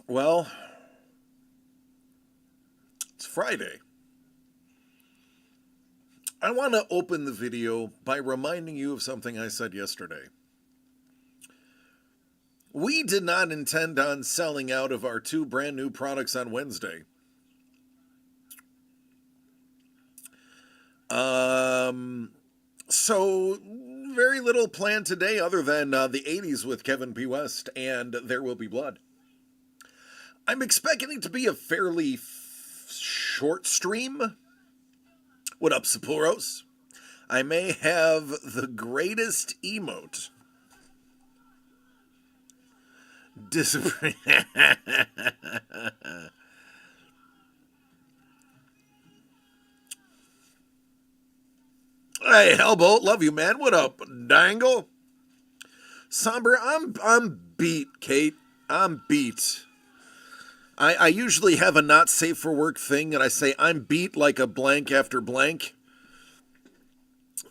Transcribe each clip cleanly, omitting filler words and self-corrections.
Well, it's Friday. I want to open the video by reminding you of something I said yesterday. We did not intend on selling out of our two brand new products on Wednesday. Um, so very little planned today other than the 80s with Kevin P. West and There Will Be Blood. I'm expecting it to be a fairly short stream. What up, Sapphoros? I may have the greatest emote. Disappointing. Hey, Hellbolt, love you, man. What up, Dangle? Somber, I'm beat, Kate. I'm beat. I usually have a not safe for work thing, and I say I'm beat like a blank after blank.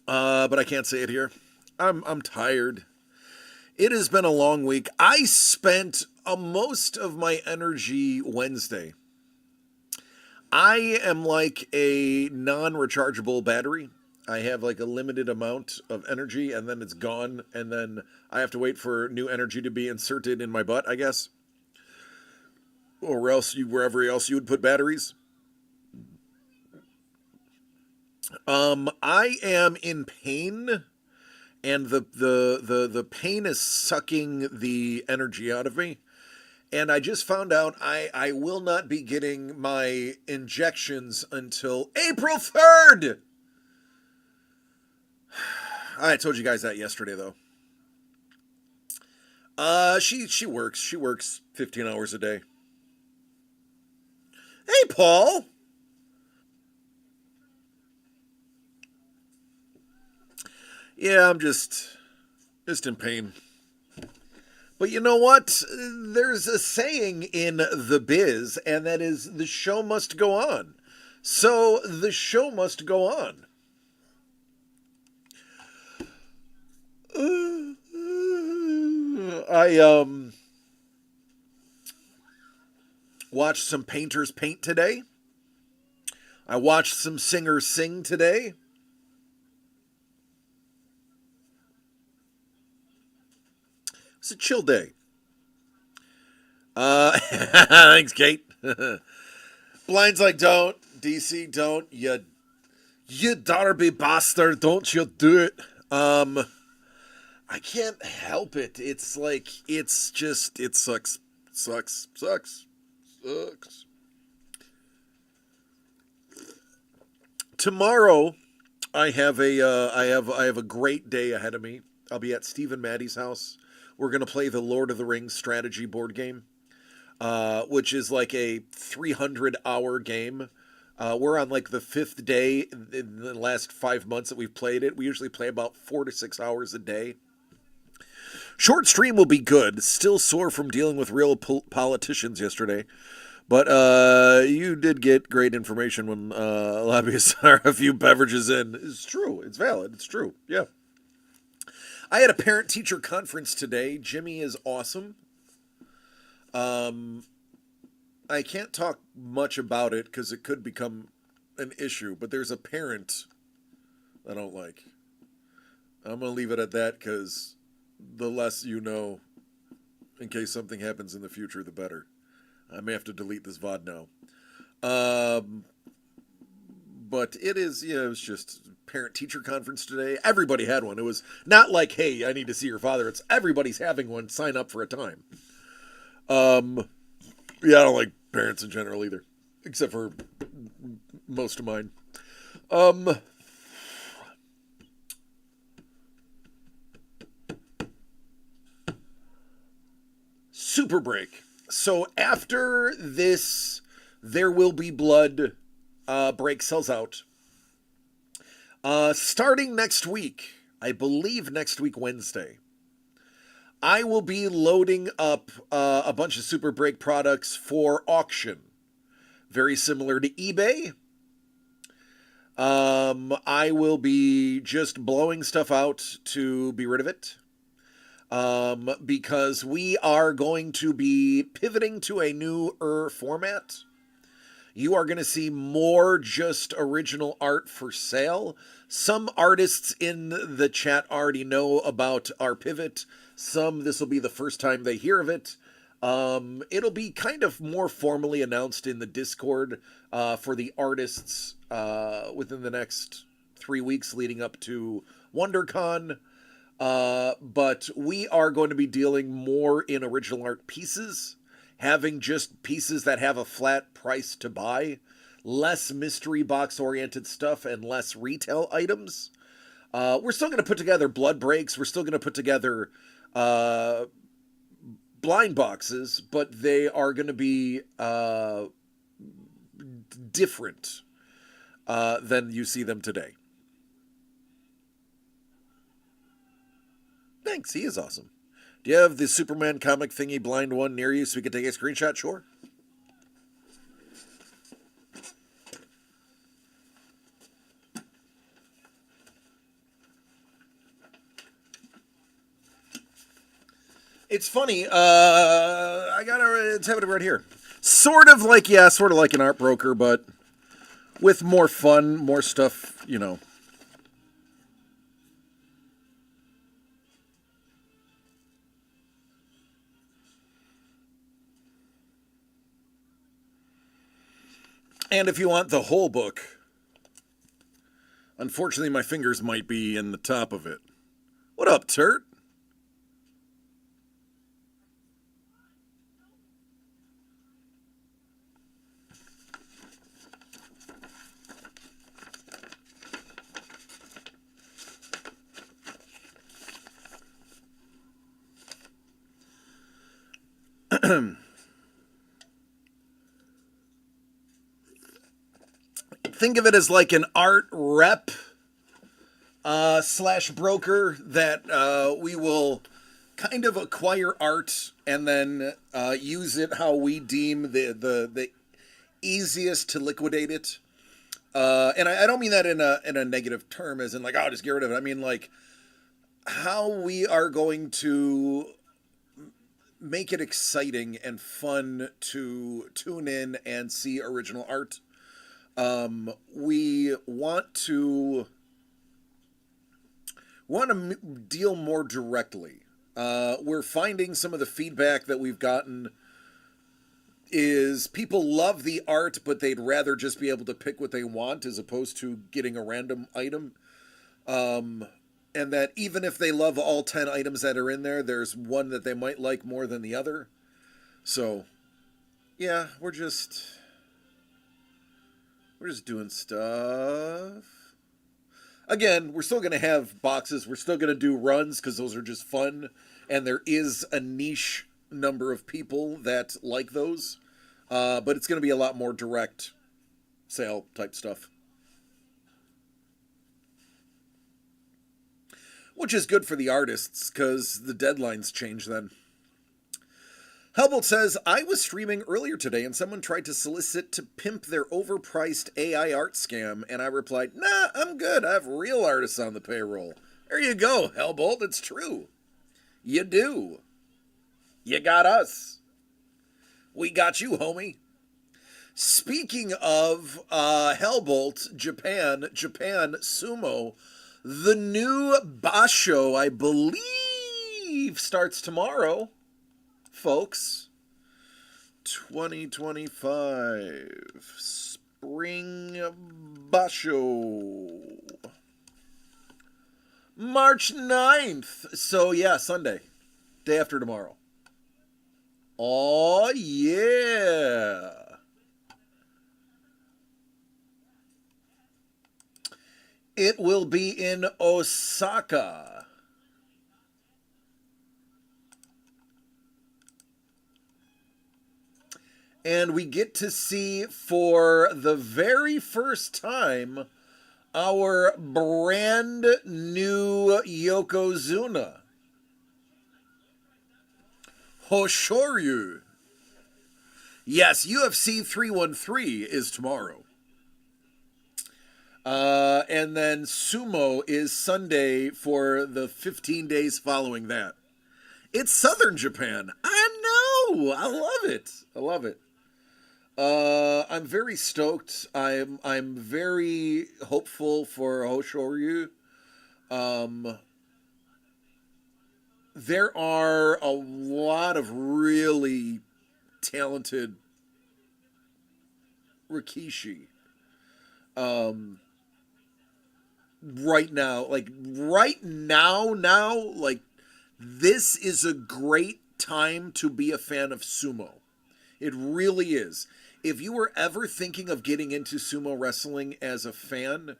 But I can't say it here. I'm tired. It has been a long week. I spent most of my energy Wednesday. I am like a non-rechargeable battery. I have like a limited amount of energy and then it's gone and then I have to wait for new energy to be inserted in my butt, I guess. Or else wherever else you would put batteries. I am in pain and the pain is sucking the energy out of me. And I just found out I will not be getting my injections until April 3rd. I told you guys that yesterday, though. She works. She works 15 hours a day. Hey, Paul. Yeah, I'm just in pain. But you know what? There's a saying in the biz, and that is the show must go on. So the show must go on. I watched some painters paint today. I watched some singers sing today. It's a chill day. Thanks, Kate. Blinds like don't. DC don't. You Darby bastard, don't you do it. I can't help it. It's like it's just it sucks. Sucks. Tomorrow I have a great day ahead of me. I'll be at Steve and Maddie's house. We're gonna play the Lord of the Rings strategy board game, which is like a 300-hour game. We're on like the fifth day in the last 5 months that we've played it. We usually play about 4 to 6 hours a day. Short stream will be good. Still sore from dealing with real politicians yesterday. But you did get great information when lobbyists are a few beverages in. It's true. It's valid. It's true. Yeah. I had a parent-teacher conference today. Jimmy is awesome. Um, I can't talk much about it because it could become an issue. But there's a parent I don't like. I'm gonna leave it at that because the less you know, in case something happens in the future, the better. I may have to delete this VOD now. Um, but it is, yeah, it was just parent teacher conference today. Everybody had one. It was not like, hey, I need to see your father. It's everybody's having one. Sign up for a time. Um, yeah, I don't like parents in general either, except for most of mine. Um, Super break. So after this, There Will Be Blood break sells out. Starting next week, I believe next week, Wednesday, I will be loading up a bunch of Super Break products for auction. Very similar to eBay. I will be just blowing stuff out to be rid of it. because we are going to be pivoting to a newer format. You are going to see more just original art for sale. Some artists in the chat already know about our pivot. Some, this will be the first time they hear of it. It'll be kind of more formally announced in the Discord for the artists within the next 3 weeks leading up to WonderCon. But we are going to be dealing more in original art pieces, having just pieces that have a flat price to buy, less mystery box oriented stuff, and less retail items. We're still going to put together blood breaks. We're still going to put together blind boxes, but they are going to be different than you see them today. Thanks, he is awesome. Do you have the Superman comic thingy blind one near you so we can take a screenshot? Sure. It's funny. I gotta have it right here. Sort of like an art broker, but with more fun, more stuff, you know. And if you want the whole book, unfortunately, my fingers might be in the top of it. What up, Turt? Think of it as like an art rep slash broker that we will kind of acquire art and then use it how we deem the easiest to liquidate it. And I don't mean that in a negative term, as in like, oh, just get rid of it. I mean like how we are going to make it exciting and fun to tune in and see original art. We want to deal more directly. We're finding some of the feedback that we've gotten is people love the art, but they'd rather just be able to pick what they want as opposed to getting a random item. And that even if they love all 10 items that are in there, there's one that they might like more than the other. So, yeah, we're just doing stuff. Again, we're still going to have boxes. We're still going to do runs because those are just fun. And there is a niche number of people that like those. But it's going to be a lot more direct sale type stuff. Which is good for the artists because the deadlines change then. Hellbolt says, I was streaming earlier today and someone tried to solicit to pimp their overpriced AI art scam, and I replied, nah, I'm good. I have real artists on the payroll. There you go, Hellbolt. It's true. You do. You got us. We got you, homie. Speaking of Hellbolt, Japan Sumo, the new Basho, I believe, starts tomorrow. Folks, 2025 Spring Basho, March 9th. So yeah, Sunday, day after tomorrow. Oh yeah. It will be in Osaka. And we get to see for the very first time our brand new Yokozuna, Hoshoryu. Yes, UFC 313 is tomorrow. And then Sumo is Sunday for the 15 days following that. It's Southern Japan. I know. I love it. I love it. I'm very stoked. I'm very hopeful for Hoshoryu. Um, there are a lot of really talented Rikishi. Um, right now, like this is a great time to be a fan of sumo. It really is. If you were ever thinking of getting into sumo wrestling as a fan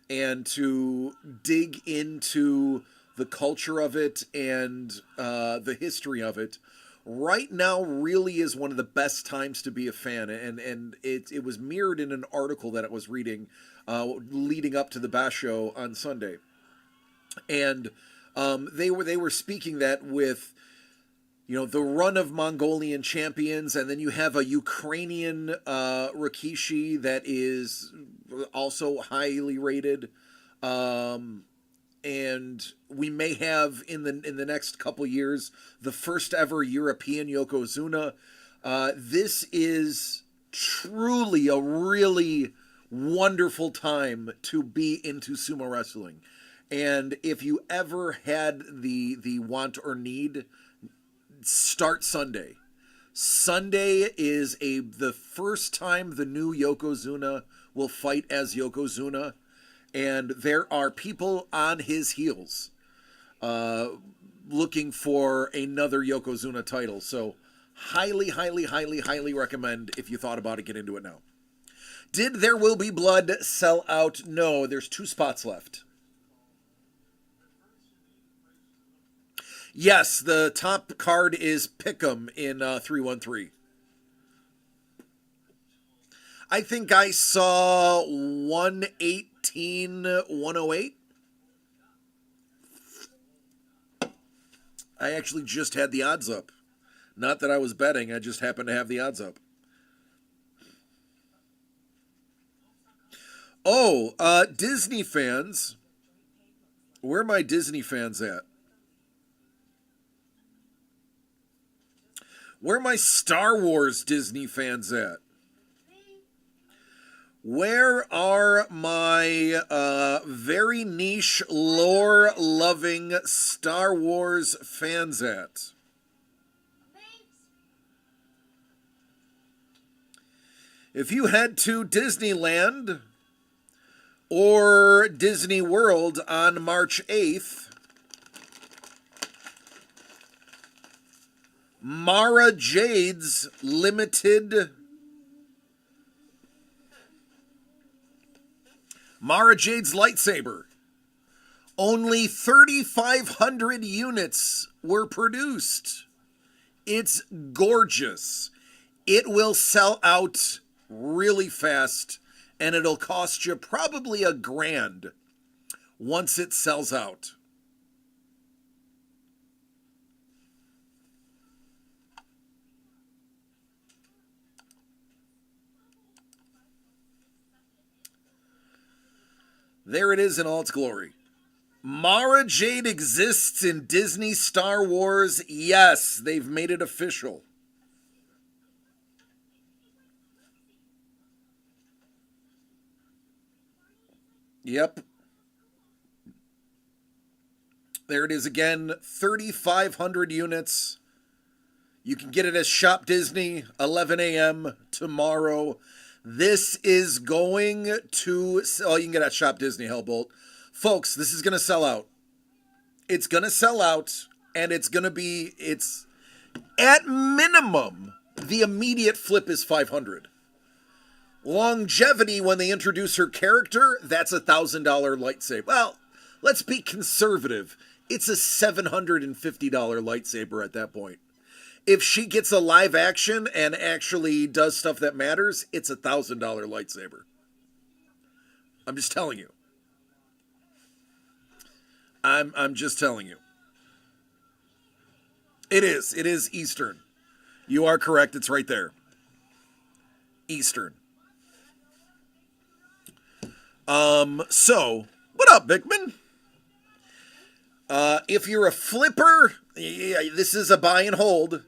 and to dig into the culture of it and the history of it, right now really is one of the best times to be a fan. And it was mirrored in an article that I was reading leading up to the Basho on Sunday. And they were speaking that with the run of Mongolian champions, and then you have a Ukrainian Rikishi that is also highly rated, and we may have in the next couple years the first ever European Yokozuna. This is truly a really wonderful time to be into sumo wrestling, and if you ever had the want or need, start Sunday. Sunday is the first time the new Yokozuna will fight as Yokozuna, and there are people on his heels looking for another Yokozuna title. So highly, highly, highly, highly recommend, if you thought about it, get into it now. Did There Will Be Blood sell out? No, there's 2 spots left. Yes, the top card is Pick'em in 313. I think I saw 118, 108. I actually just had the odds up. Not that I was betting, I just happened to have the odds up. Oh, Disney fans. Where are my Disney fans at? Where are my Star Wars Disney fans at? Where are my very niche, lore-loving Star Wars fans at? If you head to Disneyland or Disney World on March 8th, Mara Jade's limited lightsaber. Only 3,500 units were produced. It's gorgeous. It will sell out really fast, and it'll cost you probably $1,000 once it sells out. There it is in all its glory. Mara Jade exists in Disney Star Wars. Yes, they've made it official. Yep. There it is again, 3,500 units. You can get it at Shop Disney, 11 a.m. tomorrow. This is going to... Oh, you can get it at Shop Disney, Hellbolt. Folks, this is going to sell out. It's going to sell out, and it's going to be... It's... At minimum, the immediate flip is 500. Longevity, when they introduce her character, that's $1,000 lightsaber. Well, let's be conservative. It's a $750 lightsaber at that point. If she gets a live action and actually does stuff that matters, it's $1,000 lightsaber. I'm just telling you. I'm just telling you. It is. It is Eastern. You are correct. It's right there. Eastern. So, what up, Bickman? If you're a flipper, Yeah, this is a buy and hold.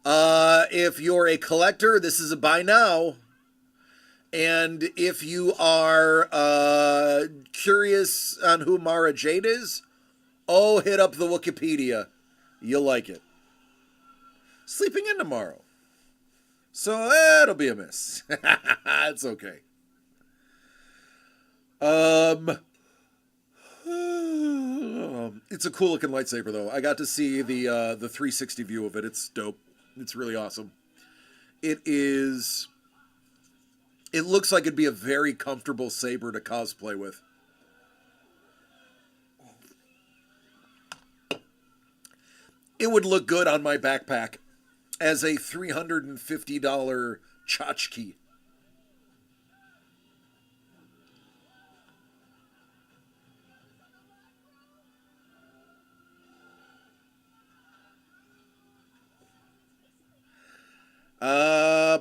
If you're a collector, this is a buy now. And if you are curious on who Mara Jade is, oh, hit up the Wikipedia. You'll like it. Sleeping in tomorrow. So it'll be a miss. It's okay. It's a cool looking lightsaber though. I got to see the 360 view of it. It's dope. It's really awesome. It looks like it'd be a very comfortable saber to cosplay with. It would look good on my backpack as a $350 tchotchke.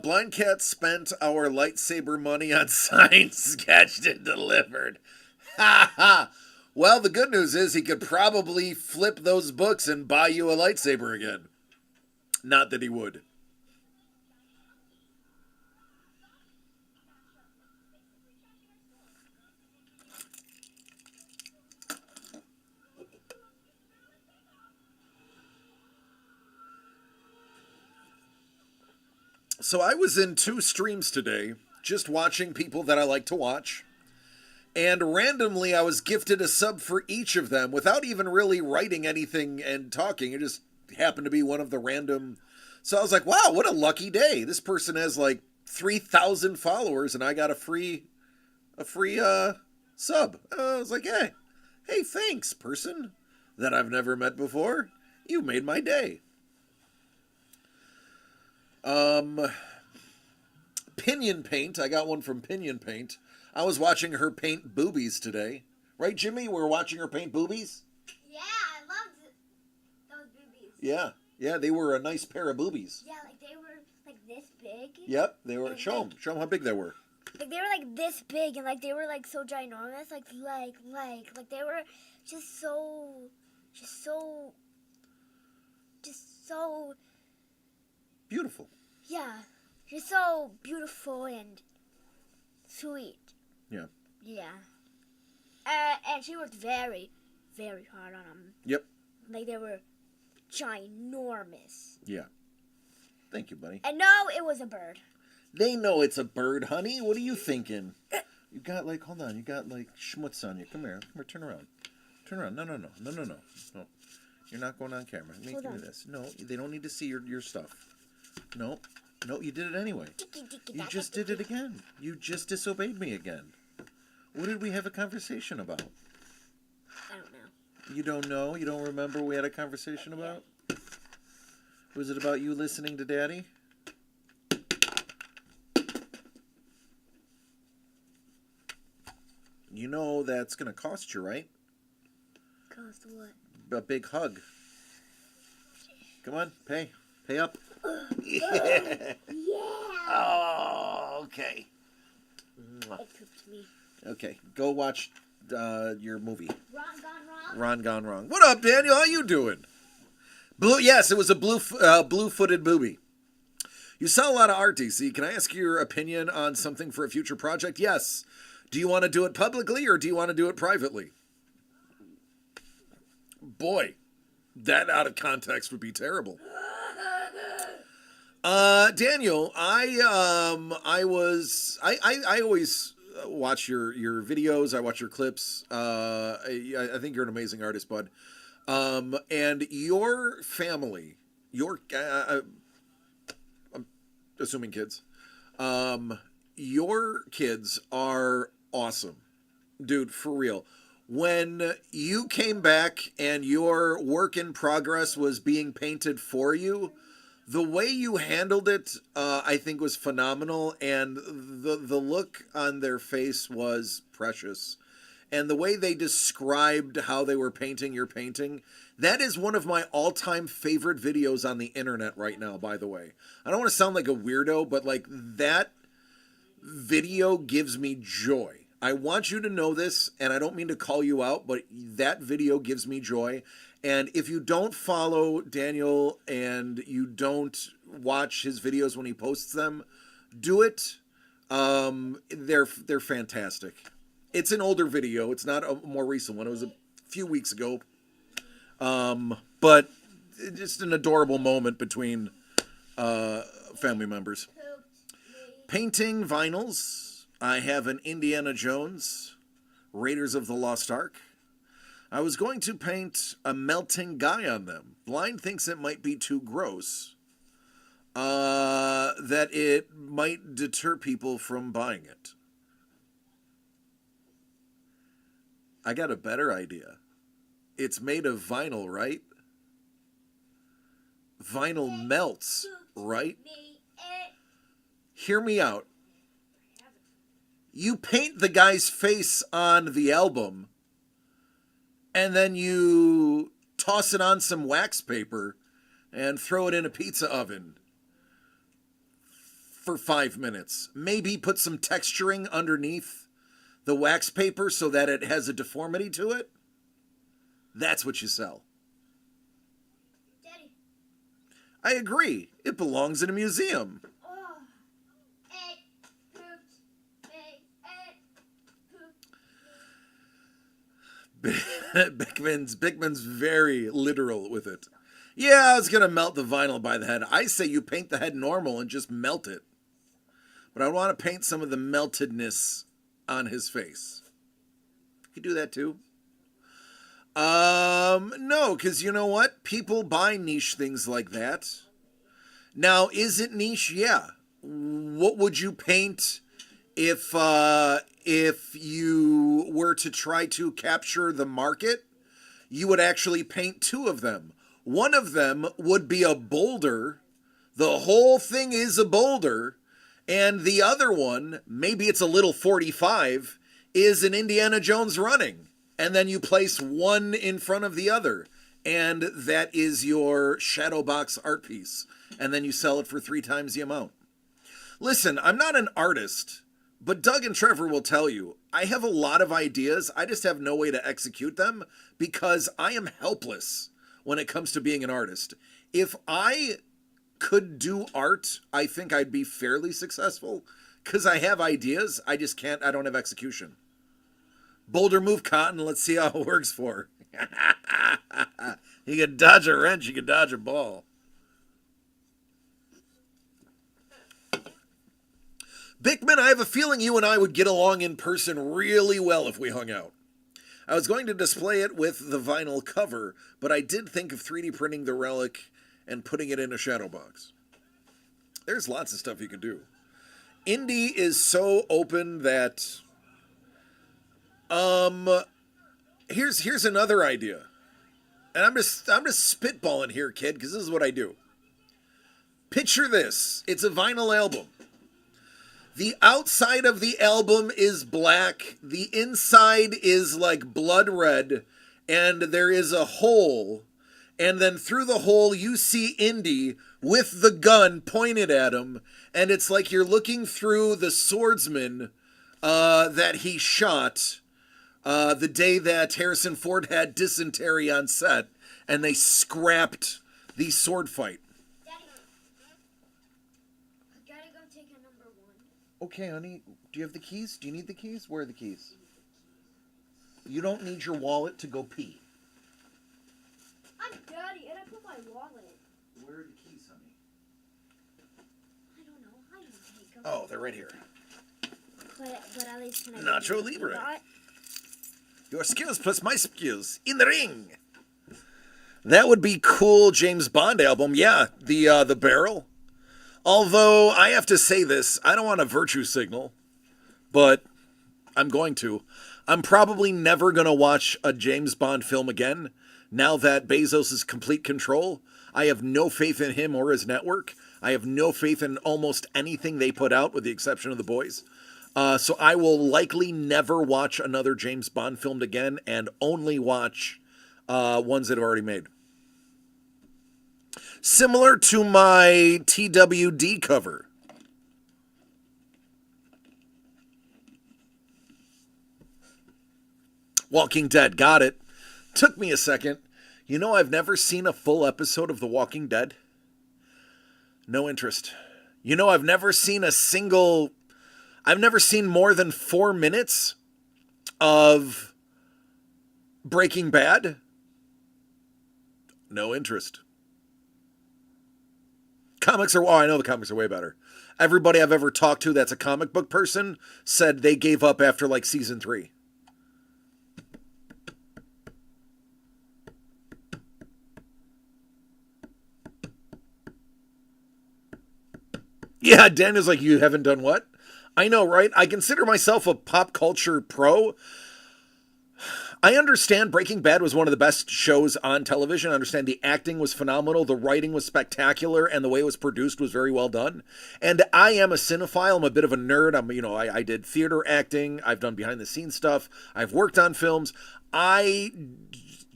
Blind Cat spent our lightsaber money on signed, sketched, and delivered. Ha ha! Well, the good news is he could probably flip those books and buy you a lightsaber again. Not that he would. So I was in 2 streams today, just watching people that I like to watch. And randomly, I was gifted a sub for each of them without even really writing anything and talking. It just happened to be one of the random. So I was like, wow, what a lucky day. This person has like 3,000 followers and I got a free sub. I was like, hey, thanks, person that I've never met before. You made my day. Pinion Paint. I got one from Pinion Paint. I was watching her paint boobies today. Right, Jimmy? We were watching her paint boobies? Yeah, I loved those boobies. Yeah, they were a nice pair of boobies. Yeah, like they were like this big. Yep, they were. Show them how big they were. Like they were like this big and like they were like so ginormous. Like they were just so Beautiful. yeah, just so beautiful and sweet. Yeah. Yeah. And she worked very, very hard on them. Yep. Like they were ginormous. Yeah. Thank you, buddy. And no, it was a bird. They know it's a bird, honey. What are you thinking? You got like, hold on. You got like schmutz on you. Come here. Turn around. Turn around. No. You're not going on camera. Give me this. No, they don't need to see your stuff. No, you did it anyway. You just did it again. You just disobeyed me again. What did we have a conversation about? I don't know. You don't know? You don't remember we had a conversation about? Was it about you listening to Daddy? You know that's going to cost you, right? Cost what? A big hug. Come on, pay. Pay up. Yeah. Oh, okay. It pooped me. Okay, go watch your movie. Ron Gone Wrong? Ron Gone Wrong. What up, Daniel? How you doing? Yes, it was a blue-footed booby. You sell a lot of art, DC. Can I ask your opinion on something for a future project? Yes. Do you want to do it publicly or do you want to do it privately? Boy, that out of context would be terrible. Daniel, I always watch your videos. I watch your clips. I think you're an amazing artist, bud. And your family, I'm assuming kids, your kids are awesome, dude, for real. When you came back and your work in progress was being painted for you, the way you handled it, I think was phenomenal, and the look on their face was precious. And the way they described how they were painting your painting, that is one of my all-time favorite videos on the internet right now, by the way. I don't want to sound like a weirdo, but like that video gives me joy. I want you to know this, and I don't mean to call you out, but that video gives me joy. And if you don't follow Daniel and you don't watch his videos when he posts them, do it. They're fantastic. It's an older video. It's not a more recent one. It was a few weeks ago. But just an adorable moment between family members. Painting vinyls. I have an Indiana Jones, Raiders of the Lost Ark. I was going to paint a melting guy on them. Blind thinks it might be too gross. That it might deter people from buying it. I got a better idea. It's made of vinyl, right? Vinyl melts, right? Hear me out. You paint the guy's face on the album, and then you toss it on some wax paper and throw it in a pizza oven for 5 minutes. Maybe put some texturing underneath the wax paper so that it has a deformity to it. That's what you sell. Daddy. I agree. It belongs in a museum. Oh, it pooped me. It pooped. Bickman's very literal with it. Yeah, I was going to melt the vinyl by the head. I say you paint the head normal and just melt it. But I want to paint some of the meltedness on his face. You do that too? No, because you know what? People buy niche things like that. Now, is it niche? Yeah. What would you paint if you were to try to capture the market? You would actually paint two of them. One of them would be a boulder. The whole thing is a boulder. And the other one, maybe it's a little 45, is an Indiana Jones running. And then you place one in front of the other. And that is your shadow box art piece. And then you sell it for 3 times the amount. Listen, I'm not an artist, but Doug and Trevor will tell you, I have a lot of ideas. I just have no way to execute them because I am helpless when it comes to being an artist. If I could do art, I think I'd be fairly successful because I have ideas. I just can't. I don't have execution. Boulder move cotton. Let's see how it works for. You can dodge a wrench. You can dodge a ball. Bickman, I have a feeling you and I would get along in person really well if we hung out. I was going to display it with the vinyl cover, but I did think of 3D printing the relic and putting it in a shadow box. There's lots of stuff you could do. Indie is so open that here's another idea. And I'm just spitballing here, kid, because this is what I do. Picture this. It's a vinyl album. The outside of the album is black. The inside is like blood red. And there is a hole. And then through the hole, you see Indy with the gun pointed at him. And it's like you're looking through the swordsman that he shot the day that Harrison Ford had dysentery on set. And they scrapped the sword fight. Okay, honey, do you have the keys? Do you need the keys? Where are the keys? You don't need your wallet to go pee. I'm dirty, and I put my wallet. Where are the keys, honey? I don't know. I didn't take them. Oh, they're right here. But at least can I Nacho Libre. Your skills plus my skills in the ring. That would be cool. James Bond album. Yeah, the barrel. Although, I have to say this, I don't want a virtue signal, but I'm going to. I'm probably never going to watch a James Bond film again, now that Bezos is complete control. I have no faith in him or his network. I have no faith in almost anything they put out, with the exception of The Boys. So I will likely never watch another James Bond film again, and only watch ones that are already made. Similar to my TWD cover. Walking Dead, got it. Took me a second. You know, I've never seen a full episode of The Walking Dead. No interest. You know, I've never seen more than 4 minutes of Breaking Bad. No interest. I know the comics are way better. Everybody I've ever talked to that's a comic book person said they gave up after like season 3. Yeah, Daniel's like, you haven't done what? I know, right? I consider myself a pop culture pro. I understand Breaking Bad was one of the best shows on television. I understand the acting was phenomenal, the writing was spectacular, and the way it was produced was very well done. And I am a cinephile. I'm a bit of a nerd. I did theater acting. I've done behind the scenes stuff. I've worked on films. I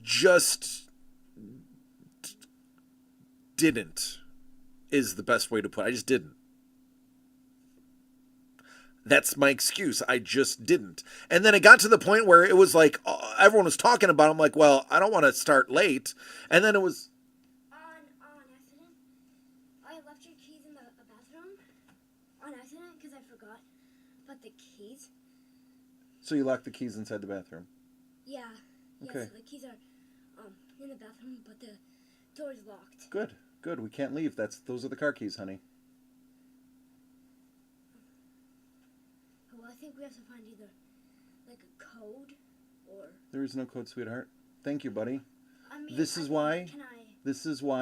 just didn't is the best way to put it. I just didn't. That's my excuse. I just didn't. And then it got to the point where it was like everyone was talking about it. I'm like, well, I don't want to start late. And then it was on accident. I left your keys in the bathroom on accident because I forgot about the keys. So you locked the keys inside the bathroom? Yeah. Okay. Yes, the keys are in the bathroom, but the door is locked. Good. We can't leave. Those are the car keys, honey. Well, I think we have to find either like a code or. There is no code, sweetheart. Thank you, buddy. This is why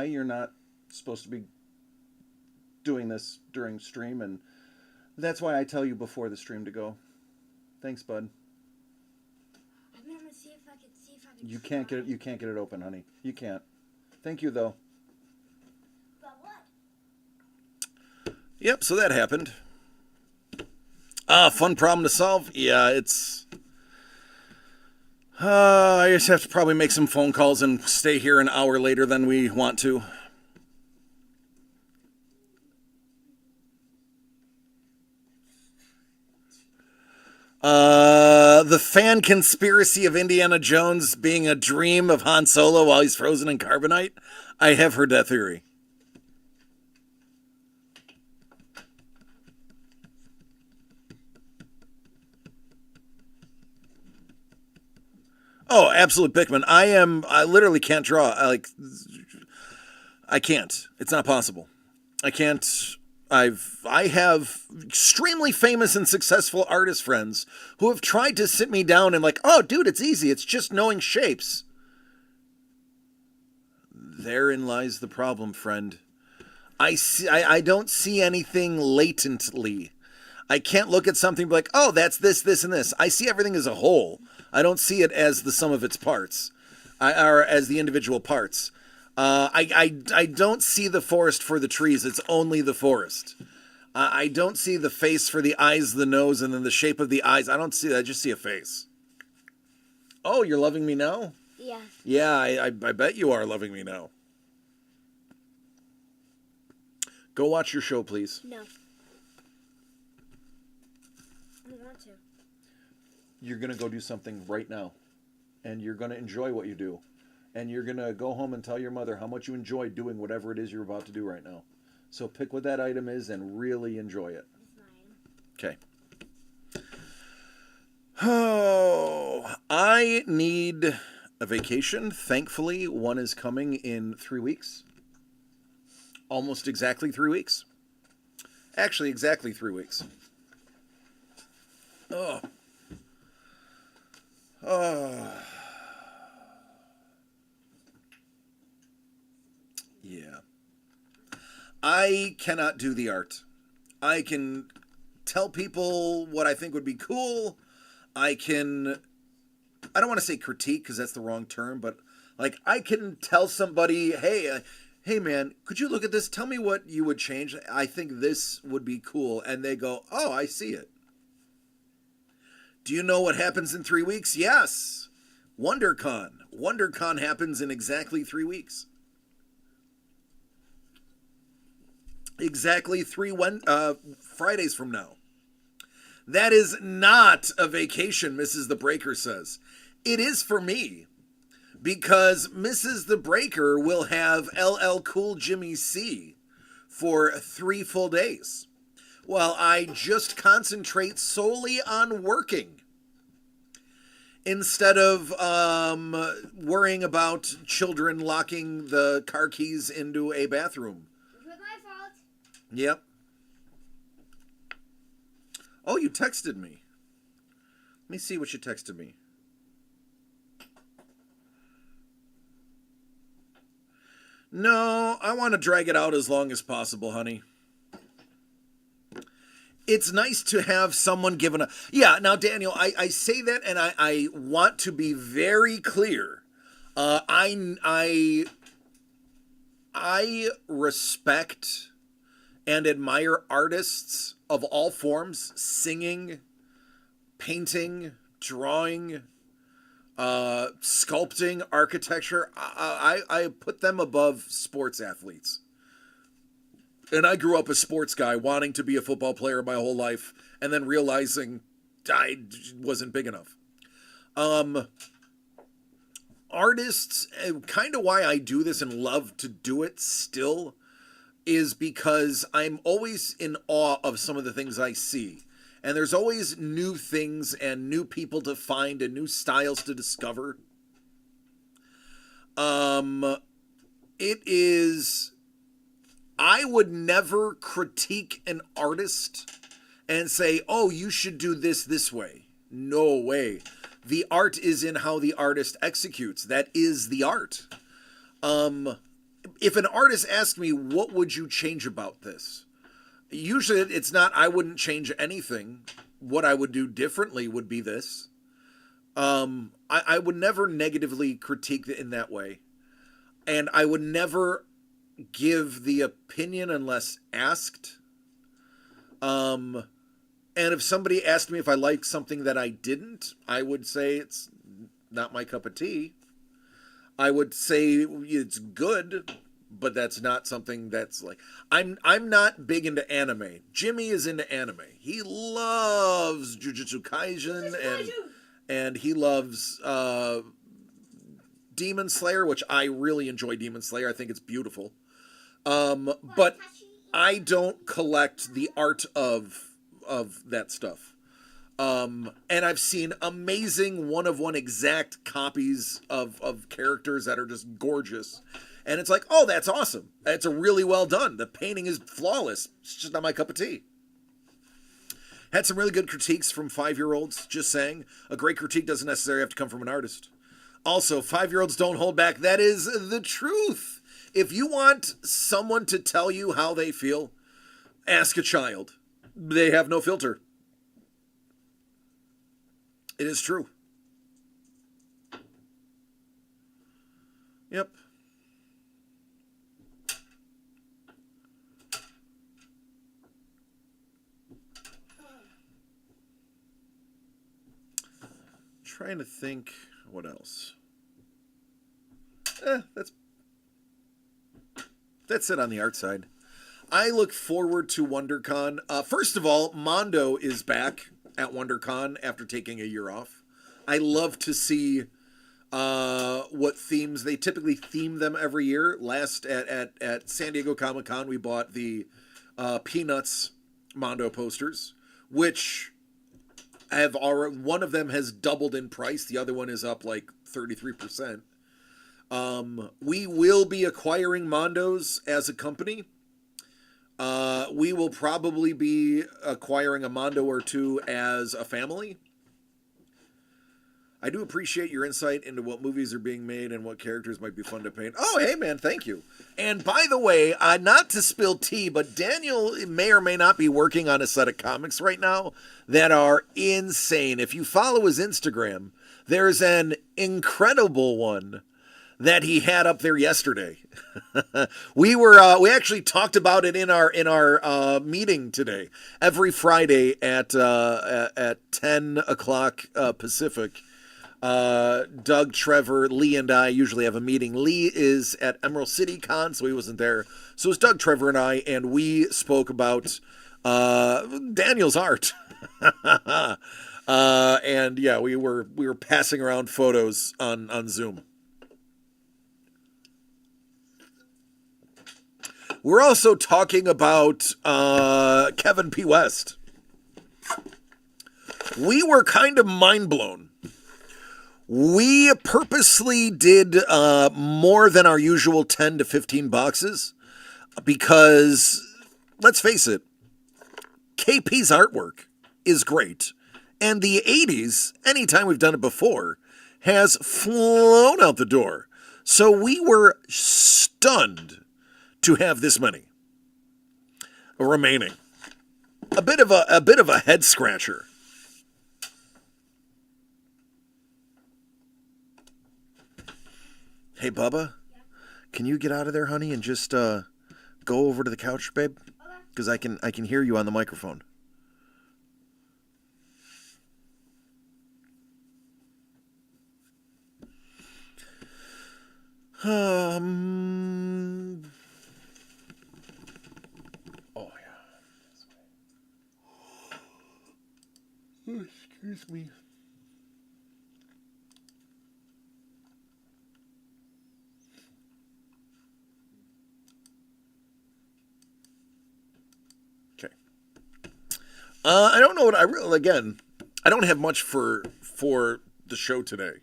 you're not supposed to be doing this during stream, and that's why I tell you before the stream to go. Thanks, bud. I'm gonna see if I can You can't get it. You can't get it open, honey. You can't. Thank you, though. But what? Yep. So that happened. Fun problem to solve. Yeah, it's. I just have to probably make some phone calls and stay here an hour later than we want to. The fan conspiracy of Indiana Jones being a dream of Han Solo while he's frozen in carbonite. I have heard that theory. Oh, absolute Pikmin. I literally can't draw. I can't. It's not possible. I can't. I have extremely famous and successful artist friends who have tried to sit me down and like, oh, dude, it's easy. It's just knowing shapes. Therein lies the problem, friend. I don't see anything latently. I can't look at something and be like, oh, that's this, this, and this. I see everything as a whole. I don't see it as the sum of its parts, or as the individual parts. I don't see the forest for the trees. It's only the forest. I don't see the face for the eyes, the nose, and then the shape of the eyes. I don't see that. I just see a face. Oh, you're loving me now? Yeah. Yeah, I bet you are loving me now. Go watch your show, please. No. I don't want to. You're going to go do something right now. And you're going to enjoy what you do. And you're going to go home and tell your mother how much you enjoy doing whatever it is you're about to do right now. So pick what that item is and really enjoy it. Okay. Oh, I need a vacation. Thankfully, one is coming in 3 weeks. Almost exactly 3 weeks. Actually, exactly 3 weeks. Oh. Oh. Yeah. I cannot do the art. I can tell people what I think would be cool. I don't want to say critique because that's the wrong term, but like I can tell somebody, hey man, could you look at this? Tell me what you would change. I think this would be cool. And they go, oh, I see it. Do you know what happens in 3 weeks? Yes. WonderCon. WonderCon happens in exactly 3 weeks. Exactly 3 Fridays from now. That is not a vacation, Mrs. The Breaker says. It is for me. because Mrs. the Breaker will have LL Cool Jimmy C for 3 full days, while I just concentrate solely on working instead of worrying about children locking the car keys into a bathroom. It was my fault. Yep. Oh, you texted me. Let me see what you texted me. No, I want to drag it out as long as possible, honey. It's nice to have someone given a... Yeah, now, Daniel, I say that, and I want to be very clear. I respect and admire artists of all forms, singing, painting, drawing, sculpting, architecture. I put them above sports athletes. And I grew up a sports guy, wanting to be a football player my whole life, and then realizing I wasn't big enough. Artists, kind of why I do this and love to do it still, is because I'm always in awe of some of the things I see. And there's always new things and new people to find and new styles to discover. It is... I would never critique an artist and say, oh, you should do this way. No way. The art is in how the artist executes. That is the art. If an artist asks me, what would you change about this? Usually it's not, I wouldn't change anything. What I would do differently would be this. I would never negatively critique it in that way. And I would never give the opinion unless asked. And if somebody asked me if I liked something that I didn't, I would say it's not my cup of tea. I would say it's good, but that's not something that's like... I'm not big into anime. Jimmy is into anime. He loves Jujutsu Kaisen and he loves Demon Slayer, which I really enjoy Demon Slayer. I think it's beautiful. But I don't collect the art of that stuff. And I've seen amazing one-of-one exact copies of characters that are just gorgeous. And it's like, oh, that's awesome. It's a really well done. The painting is flawless. It's just not my cup of tea. Had some really good critiques from 5-year-olds, just saying. A great critique doesn't necessarily have to come from an artist. Also, 5-year-olds don't hold back. That is the truth. If you want someone to tell you how they feel, ask a child. They have no filter. It is true. Yep. Trying to think what else. That's it on the art side. I look forward to WonderCon. First of all, Mondo is back at WonderCon after taking a year off. I love to see what themes. They typically theme them every year. Last at San Diego Comic-Con, we bought the Peanuts Mondo posters, which have already, one of them has doubled in price. The other one is up like 33%. We will be acquiring Mondos as a company. We will probably be acquiring a Mondo or two as a family. I do appreciate your insight into what movies are being made and what characters might be fun to paint. Oh, hey, man, thank you. And by the way, not to spill tea, but Daniel may or may not be working on a set of comics right now that are insane. If you follow his Instagram, there's an incredible one that he had up there yesterday. we actually talked about it in our meeting today. Every Friday at 10 o'clock Pacific, Doug, Trevor, Lee, and I usually have a meeting. Lee is at Emerald City Con, so he wasn't there. So it's Doug, Trevor, and I, and we spoke about Daniel's art. And yeah, we were passing around photos on Zoom. We're also talking about Kevin P. West. We were kind of mind blown. We purposely did more than our usual 10 to 15 boxes because, let's face it, KP's artwork is great. And the 80s, anytime we've done it before, has flown out the door. So we were stunned to have this many remaining. A bit of a head scratcher. Hey, Bubba, can you get out of there, honey, and just go over to the couch, babe? Because I can hear you on the microphone. Oh yeah. Oh, excuse me. Okay. I don't know what I really again. I don't have much for the show today.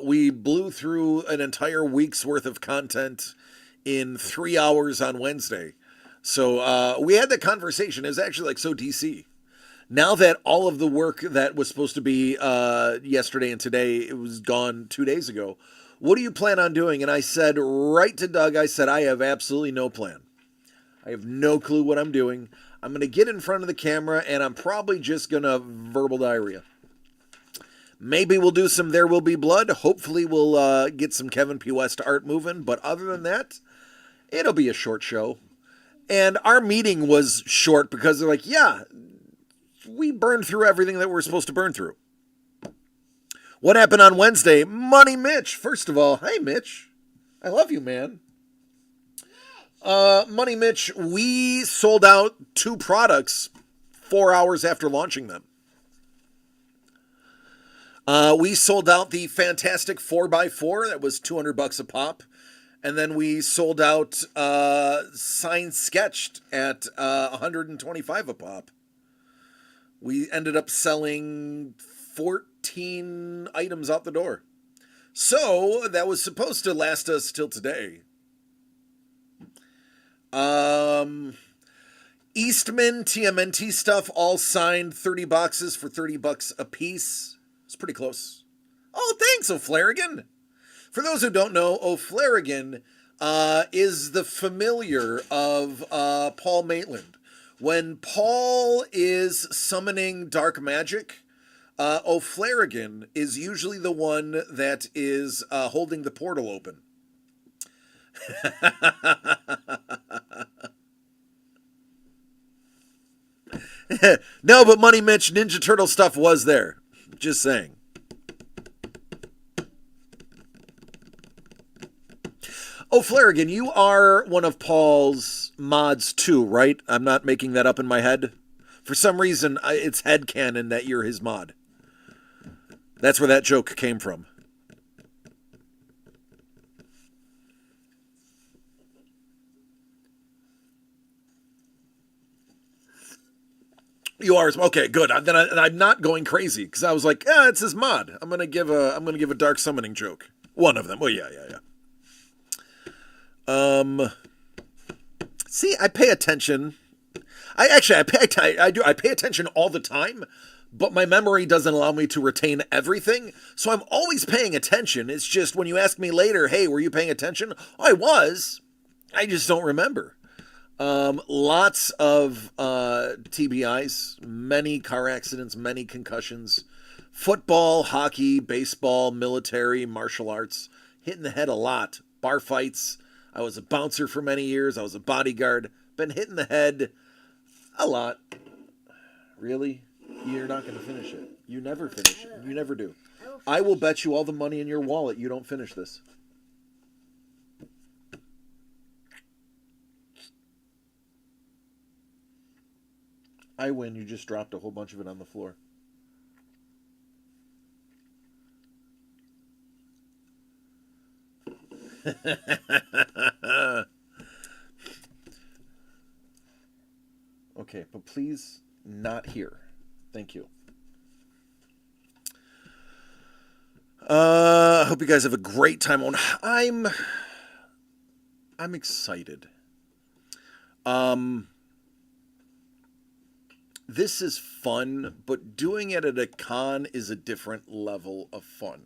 We blew through an entire week's worth of content in 3 hours on Wednesday. So we had that conversation. It was actually like so DC. Now that all of the work that was supposed to be yesterday and today, it was gone 2 days ago. What do you plan on doing? And I said right to Doug, I said, I have absolutely no plan. I have no clue what I'm doing. I'm going to get in front of the camera and I'm probably just going to verbal diarrhea. Maybe we'll do some There Will Be Blood. Hopefully we'll get some Kevin P. West art moving. But other than that, it'll be a short show. And our meeting was short because they're like, yeah, we burned through everything that we're supposed to burn through. What happened on Wednesday? Money Mitch. First of all, hey, Mitch. I love you, man. Money Mitch, we sold out 2 products 4 hours after launching them. We sold out the Fantastic 4x4. That was $200 a pop. And then we sold out Signed Sketched at $125 a pop. We ended up selling 14 items out the door. So that was supposed to last us till today. Eastman TMNT stuff, all signed, 30 boxes for $30 a piece. It's pretty close. Oh, thanks, O'Flaragan. For those who don't know, O'Flaragan is the familiar of Paul Maitland. When Paul is summoning dark magic, O'Flaragan is usually the one that is holding the portal open. No, but Money Mitch, Ninja Turtle stuff was there. Just saying. Oh, Flaragan, you are one of Paul's mods too, right? I'm not making that up in my head. For some reason, it's headcanon that you're his mod. That's where that joke came from. You are okay. Good. Then I'm not going crazy because I was like, it's his mod. I'm gonna give a dark summoning joke. One of them. Oh yeah. See, I pay attention. I pay attention all the time, but my memory doesn't allow me to retain everything. So I'm always paying attention. It's just when you ask me later, hey, were you paying attention? Oh, I was. I just don't remember. Lots of TBIs, many car accidents, many concussions, football, hockey, baseball, military, martial arts, hit in the head a lot, bar fights. I was a bouncer for many years. I was a bodyguard. Been hit in the head a lot. Really? You're not going to finish it. You never finish it. You never do. I will bet you all the money in your wallet you don't finish this. I win. You just dropped a whole bunch of it on the floor. but please not here. Thank you. I hope you guys have a great time on. I'm excited. This is fun, but doing it at a con is a different level of fun.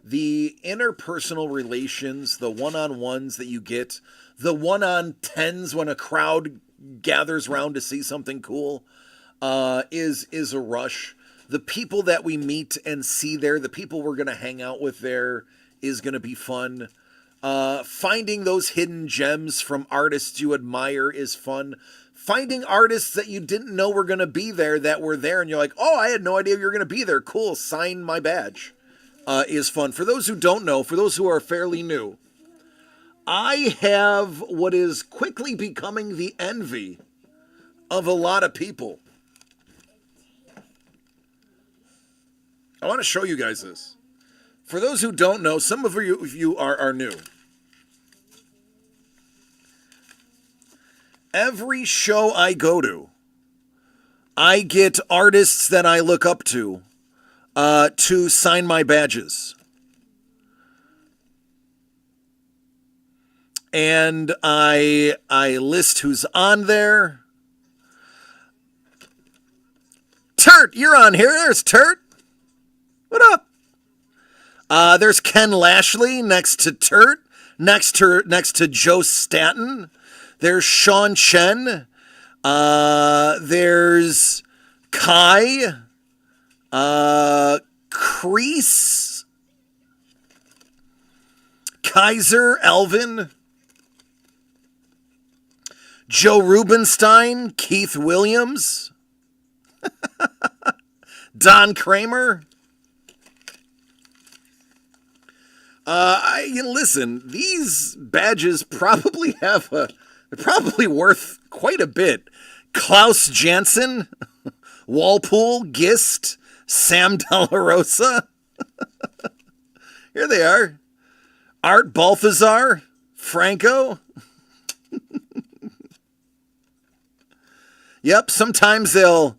The interpersonal relations, the one-on-ones that you get, the one-on-tens when a crowd gathers around to see something cool, is a rush. The people that we meet and see there, the people we're going to hang out with there, is going to be fun. Finding those hidden gems from artists you admire is fun. Finding artists that you didn't know were going to be there that were there, and you're like, oh, I had no idea you were going to be there. Cool, sign my badge. Is fun. For those who don't know, for those who are fairly new, I have what is quickly becoming the envy of a lot of people. I want to show you guys this. For those who don't know, some of you are new. Every show I go to, I get artists that I look up to sign my badges. And I list who's on there. Turt, you're on here. There's Turt. What up? There's Ken Lashley next to Turt, next to Joe Staten. There's Sean Chen. There's Kai. Kreese. Kaiser Elvin. Joe Rubenstein. Keith Williams. Don Kramer. Listen, these badges probably they're probably worth quite a bit. Klaus Janson, Walpole, Gist, Sam De La Rosa. Here they are. Art Balthazar, Franco. Yep, sometimes they'll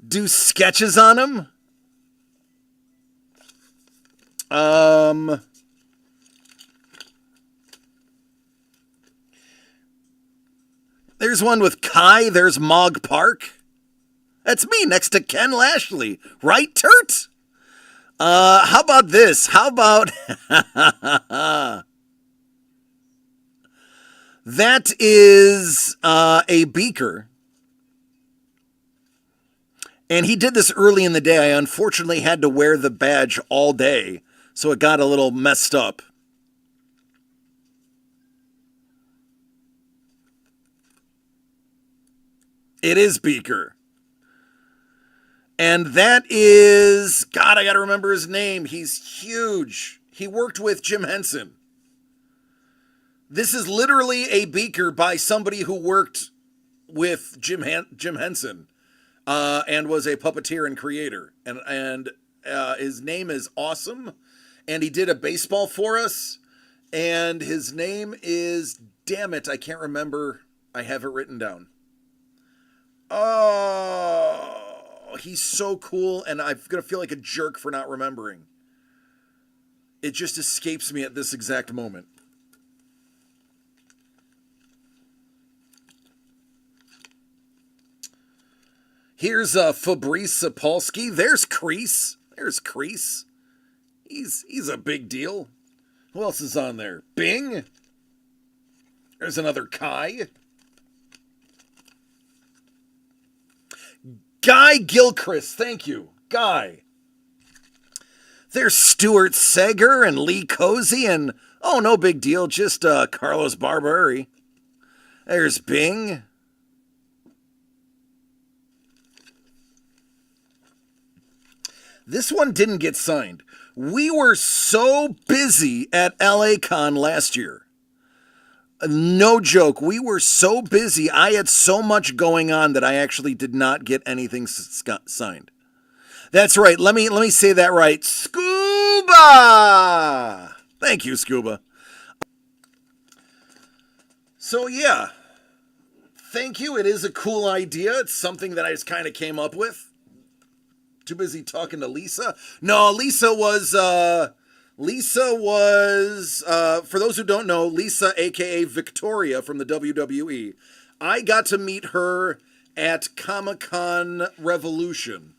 do sketches on him. There's one with Kai. There's Mog Park. That's me next to Ken Lashley. Right, Turt? How about this? How about... That is a beaker. And he did this early in the day. I unfortunately had to wear the badge all day, so it got a little messed up. It is Beaker. And that is... God, I got to remember his name. He's huge. He worked with Jim Henson. This is literally a beaker by somebody who worked with Jim Henson and was a puppeteer and creator. And his name is awesome. And he did a baseball for us. And his name is... Damn it, I can't remember. I have it written down. Oh, he's so cool, and I'm going to feel like a jerk for not remembering. It just escapes me at this exact moment. Here's Fabrice Sapolsky. There's Kreese. There's Kreese. He's a big deal. Who else is on there? Bing. There's another Kai. Guy Gilchrist, thank you. Guy. There's Stuart Sager and Lee Cozy and, oh, no big deal, just Carlos Barberi. There's Bing. This one didn't get signed. We were so busy at LA-Con last year. No joke. We were so busy. I had so much going on that I actually did not get anything signed. That's right. Let me say that right. Scuba! Thank you, Scuba. So, yeah. Thank you. It is a cool idea. It's something that I just kind of came up with. Too busy talking to Lisa. No, Lisa was for those who don't know, Lisa, aka Victoria from the WWE. I got to meet her at Comic-Con Revolution.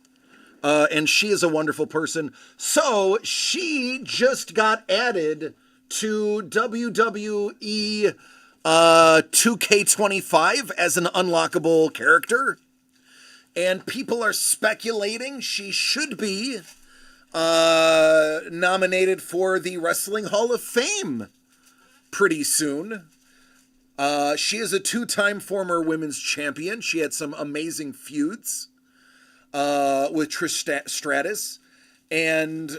And she is a wonderful person. So she just got added to WWE 2K25 as an unlockable character. And people are speculating she should be nominated for the Wrestling Hall of Fame pretty soon. She is a 2-time former women's champion. She had some amazing feuds with Trish Stratus. And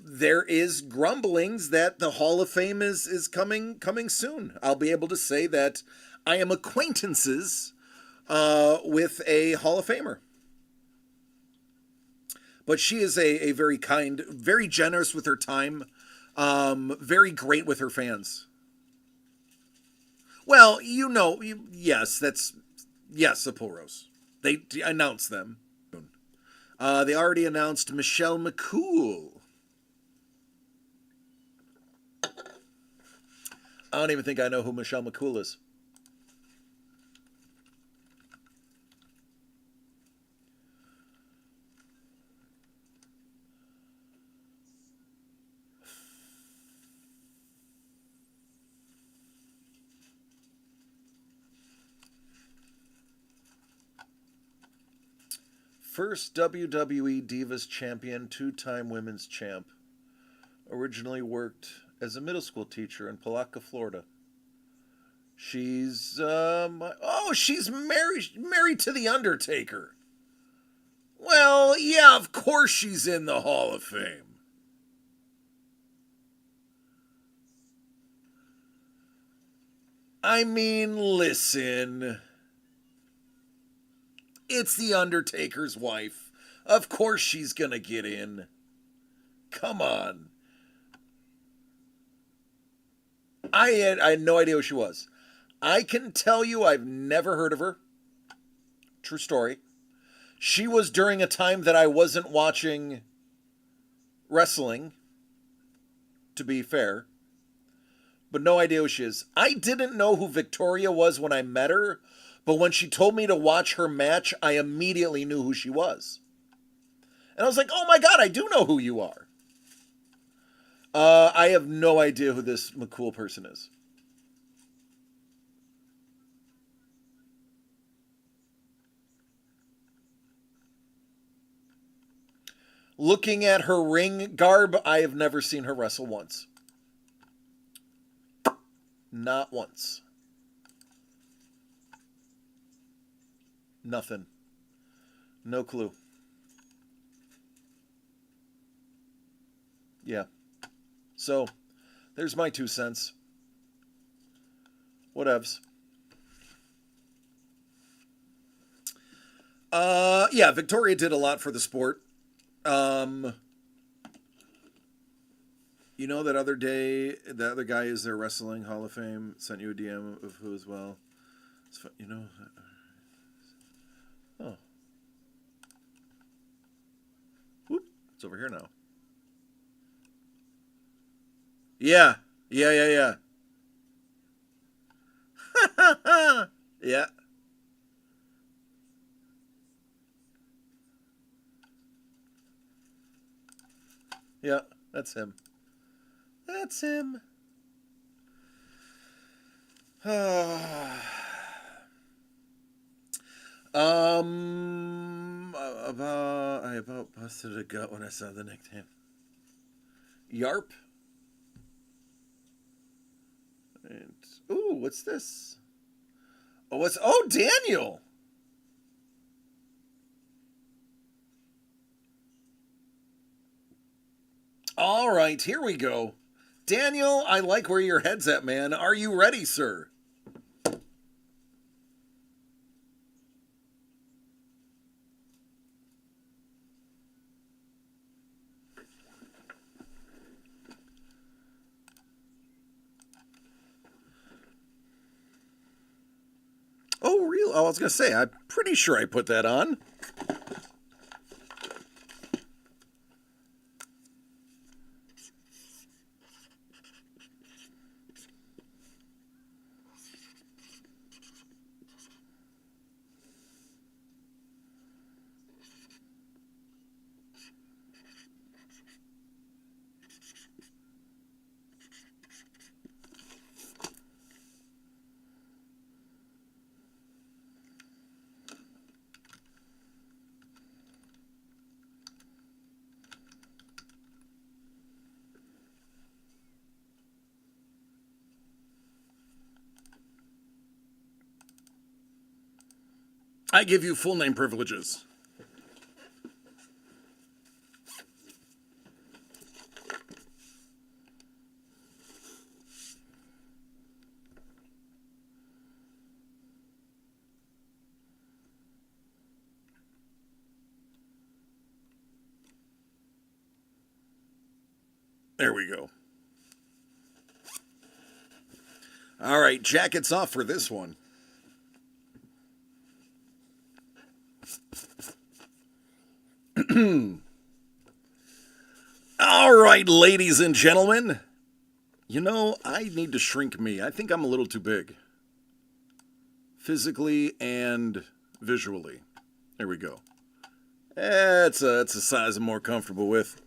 there is grumblings that the Hall of Fame is coming soon. I'll be able to say that I am acquaintances with a Hall of Famer. But she is a very kind, very generous with her time, very great with her fans. Well, yes, Sapporo's. They announced them. They already announced Michelle McCool. I don't even think I know who Michelle McCool is. First WWE Divas Champion, 2-time women's champ. Originally worked as a middle school teacher in Palatka, Florida. She's she's married to the Undertaker. Well, yeah, of course she's in the Hall of Fame. I mean, listen. It's the Undertaker's wife. Of course she's gonna get in. Come on. I had no idea who she was. I can tell you I've never heard of her. True story. She was during a time that I wasn't watching wrestling, to be fair. But no idea who she is. I didn't know who Victoria was when I met her, but when she told me to watch her match, I immediately knew who she was. And I was like, oh my God, I do know who you are. I have no idea who this McCool person is. Looking at her ring garb, I have never seen her wrestle once. Not once. Nothing. No clue. Yeah. So, there's my 2 cents. Whatevs. Yeah, Victoria did a lot for the sport. You know, that other day, the other guy is their Wrestling Hall of Fame, sent you a DM of who as well. It's fun, you know. Oh. Whoop, it's over here now. Yeah. Yeah. Yeah. Yeah, that's him. That's him. I about busted a gut when I saw the nickname. Yarp. And, ooh, what's this? Oh, Daniel. All right, here we go. Daniel, I like where your head's at, man. Are you ready, sir? I was going to say, I'm pretty sure I put that on. I give you full name privileges. There we go. All right, jackets off for this one. All right, ladies and gentlemen. You know, I need to shrink me. I think I'm a little too big. Physically and visually. There we go. It's a size I'm more comfortable with.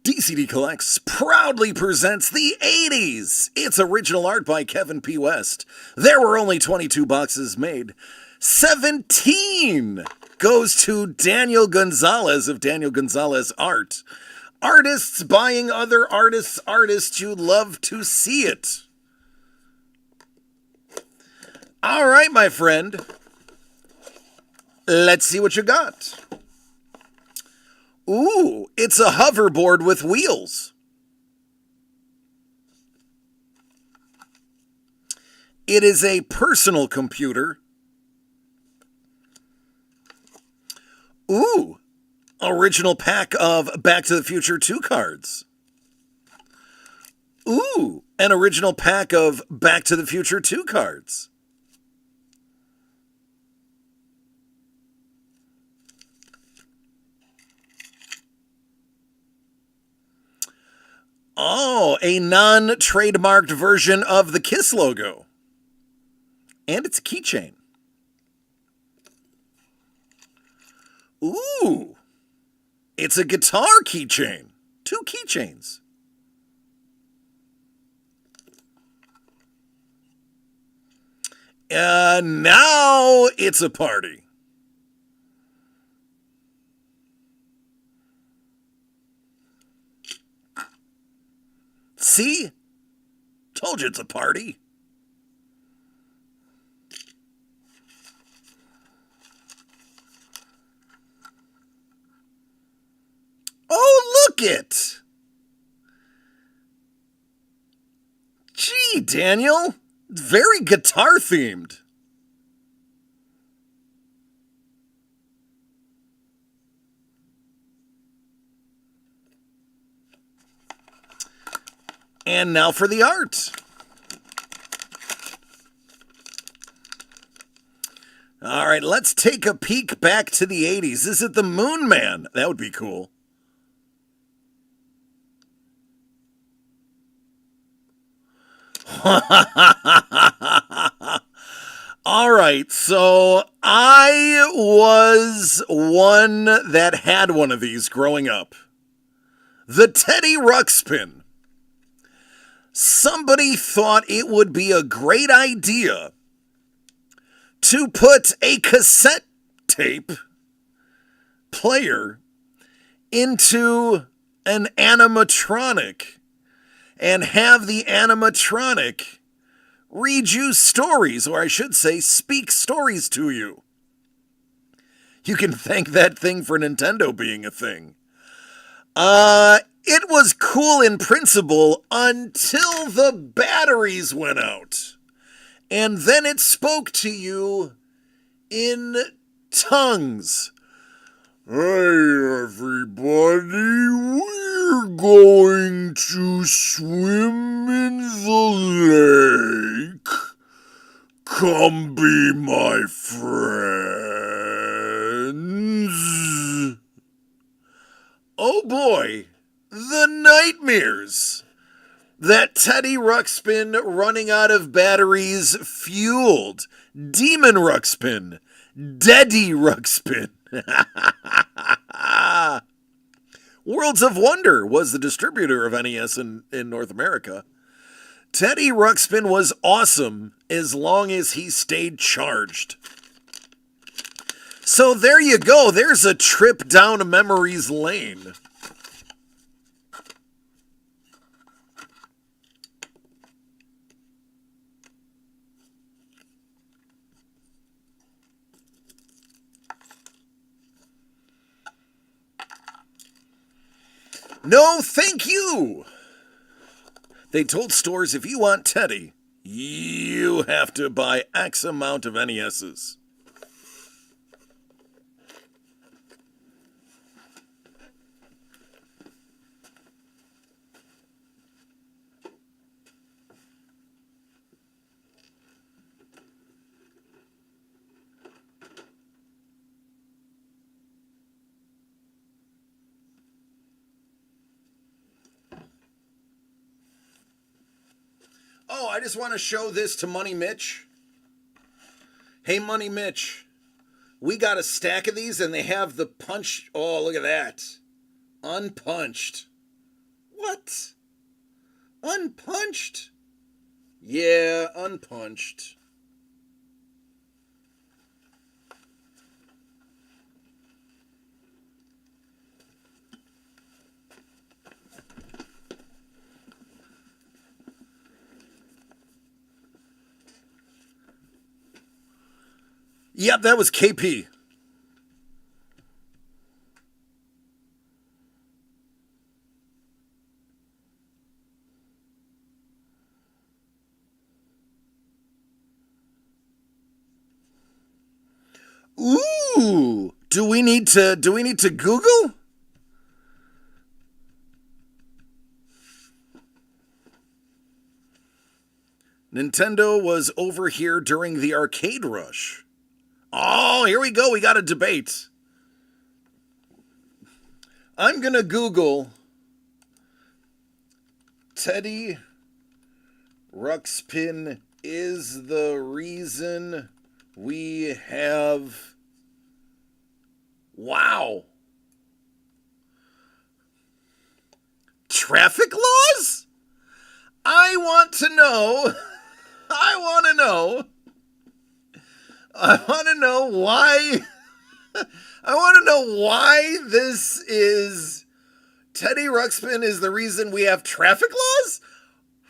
DCD Collects proudly presents the 80s. It's original art by Kevin P. West. There were only 22 boxes made. 17 goes to Daniel Gonzalez of Daniel Gonzalez Art. Artists buying other artists' artists. You love to see it. All right, my friend. Let's see what you got. Ooh, it's a hoverboard with wheels. It is a personal computer. Ooh, original pack of Back to the Future 2 cards. Ooh, an original pack of Back to the Future 2 cards. Oh, a non-trademarked version of the KISS logo. And it's a keychain. Ooh, it's a guitar keychain. 2 keychains. Now it's a party. See? Told you it's a party. Oh, look it! Gee, Daniel. Very guitar themed. And now for the art. All right, let's take a peek back to the 80s. Is it the Moon Man? That would be cool. All right, so I was one that had one of these growing up. The Teddy Ruxpin. Somebody thought it would be a great idea to put a cassette tape player into an animatronic and have the animatronic read you stories, or I should say, speak stories to you. You can thank that thing for Nintendo being a thing. It was cool in principle until the batteries went out. And then it spoke to you in tongues. Hey, everybody, we're going to swim in the lake. Come be my friends. Oh boy, the nightmares that Teddy Ruxpin running out of batteries fueled. Demon Ruxpin, Daddy Ruxpin. Worlds of Wonder was the distributor of NES in North America. Teddy Ruxpin was awesome as long as he stayed charged. So there you go. There's a trip down memory's lane. No, thank you. They told stores if you want Teddy, you have to buy X amount of NESs. Oh, I just want to show this to Money Mitch. Hey, Money Mitch, we got a stack of these and they have the punch. Oh, look at that. Unpunched. What? Unpunched? Yeah, unpunched. Yep, that was KP. Ooh, do we need to Google? Nintendo was over here during the arcade rush. Oh, here we go. We got a debate. I'm going to Google Teddy Ruxpin is the reason we have... Wow. Traffic laws? I want to know why. I want to know why this is. Teddy Ruxpin is the reason we have traffic laws?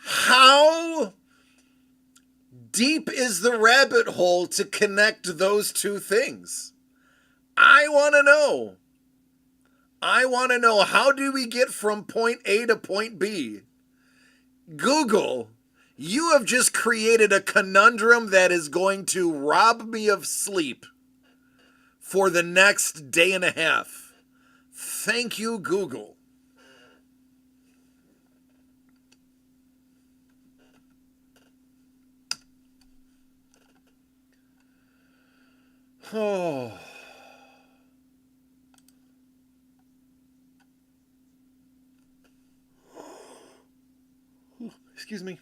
How deep is the rabbit hole to connect those two things? I want to know. How do we get from point A to point B? Google, you have just created a conundrum that is going to rob me of sleep for the next day and a half. Thank you, Google. Oh. Excuse me.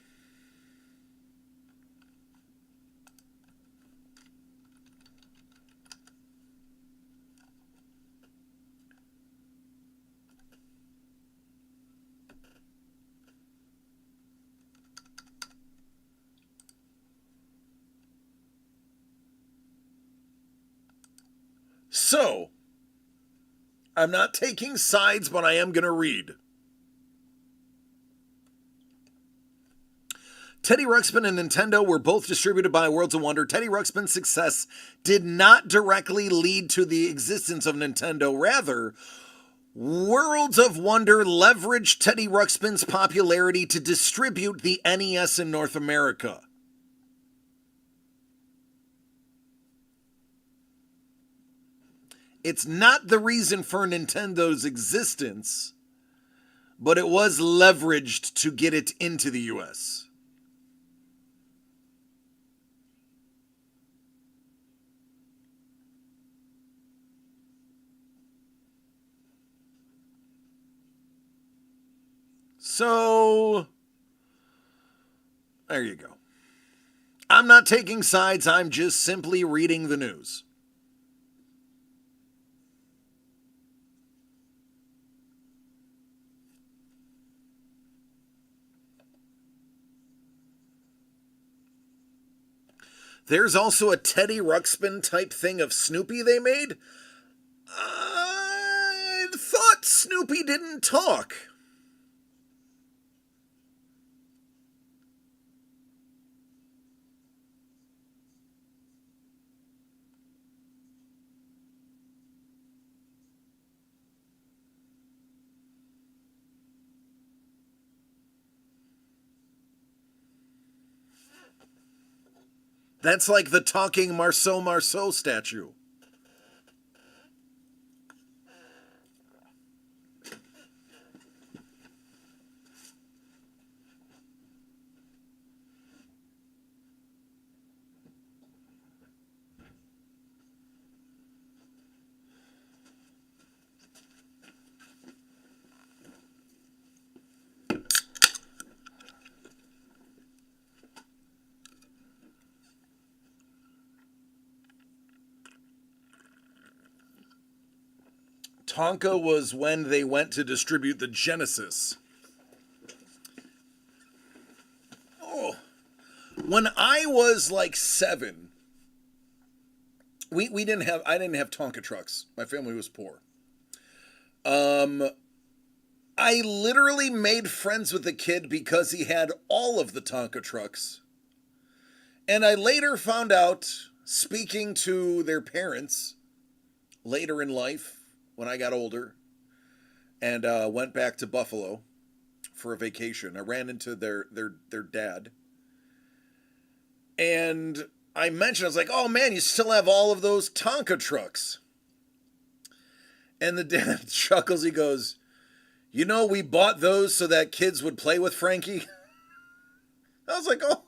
So, I'm not taking sides, but I am going to read. Teddy Ruxpin and Nintendo were both distributed by Worlds of Wonder. Teddy Ruxpin's success did not directly lead to the existence of Nintendo. Rather, Worlds of Wonder leveraged Teddy Ruxpin's popularity to distribute the NES in North America. It's not the reason for Nintendo's existence, but it was leveraged to get it into the US. So, there you go. I'm not taking sides, I'm just simply reading the news. There's also a Teddy Ruxpin type thing of Snoopy they made. I thought Snoopy didn't talk. That's like the talking Marceau Marceau statue. Tonka was when they went to distribute the Genesis. Oh, when I was like 7, we didn't have I didn't have Tonka trucks. My family was poor. I literally made friends with the kid because he had all of the Tonka trucks. And I later found out, speaking to their parents later in life, when I got older and went back to Buffalo for a vacation, I ran into their dad. And I mentioned, I was like, oh man, you still have all of those Tonka trucks. And the dad chuckles, he goes, you know, we bought those so that kids would play with Frankie. I was like, oh.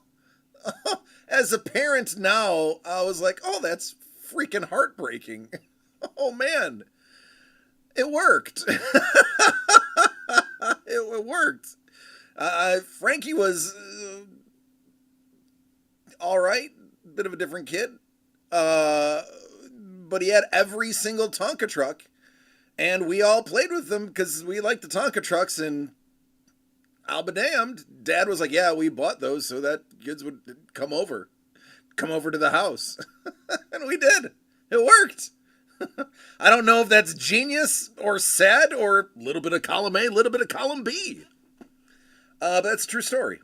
As a parent now, I was like, oh, that's freaking heartbreaking. Oh man. It worked. It worked. Frankie was all right, bit of a different kid, but he had every single Tonka truck, and we all played with them because we liked the Tonka trucks. And I'll be damned, Dad was like, "Yeah, we bought those so that kids would come over to the house," and we did. It worked. I don't know if that's genius or sad or a little bit of column A, a little bit of column B. But that's a true story.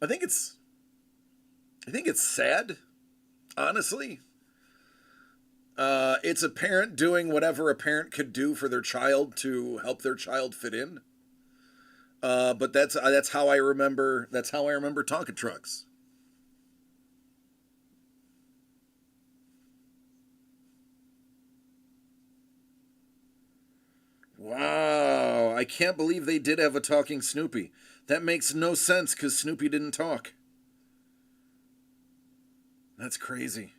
I think it's sad, honestly. It's a parent doing whatever a parent could do for their child to help their child fit in. But that's how I remember Tonka trucks. Wow, I can't believe they did have a talking Snoopy. That makes no sense because Snoopy didn't talk. That's crazy.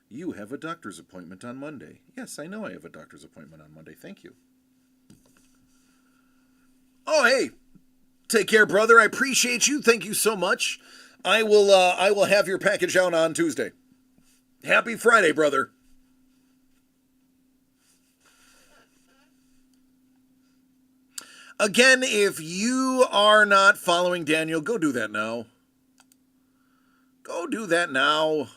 You have a doctor's appointment on Monday. Yes, I know I have a doctor's appointment on Monday. Thank you. Oh, hey. Take care, brother. I appreciate you. Thank you so much. I will have your package out on Tuesday. Happy Friday, brother. Again, if you are not following Daniel, go do that now. Go do that now.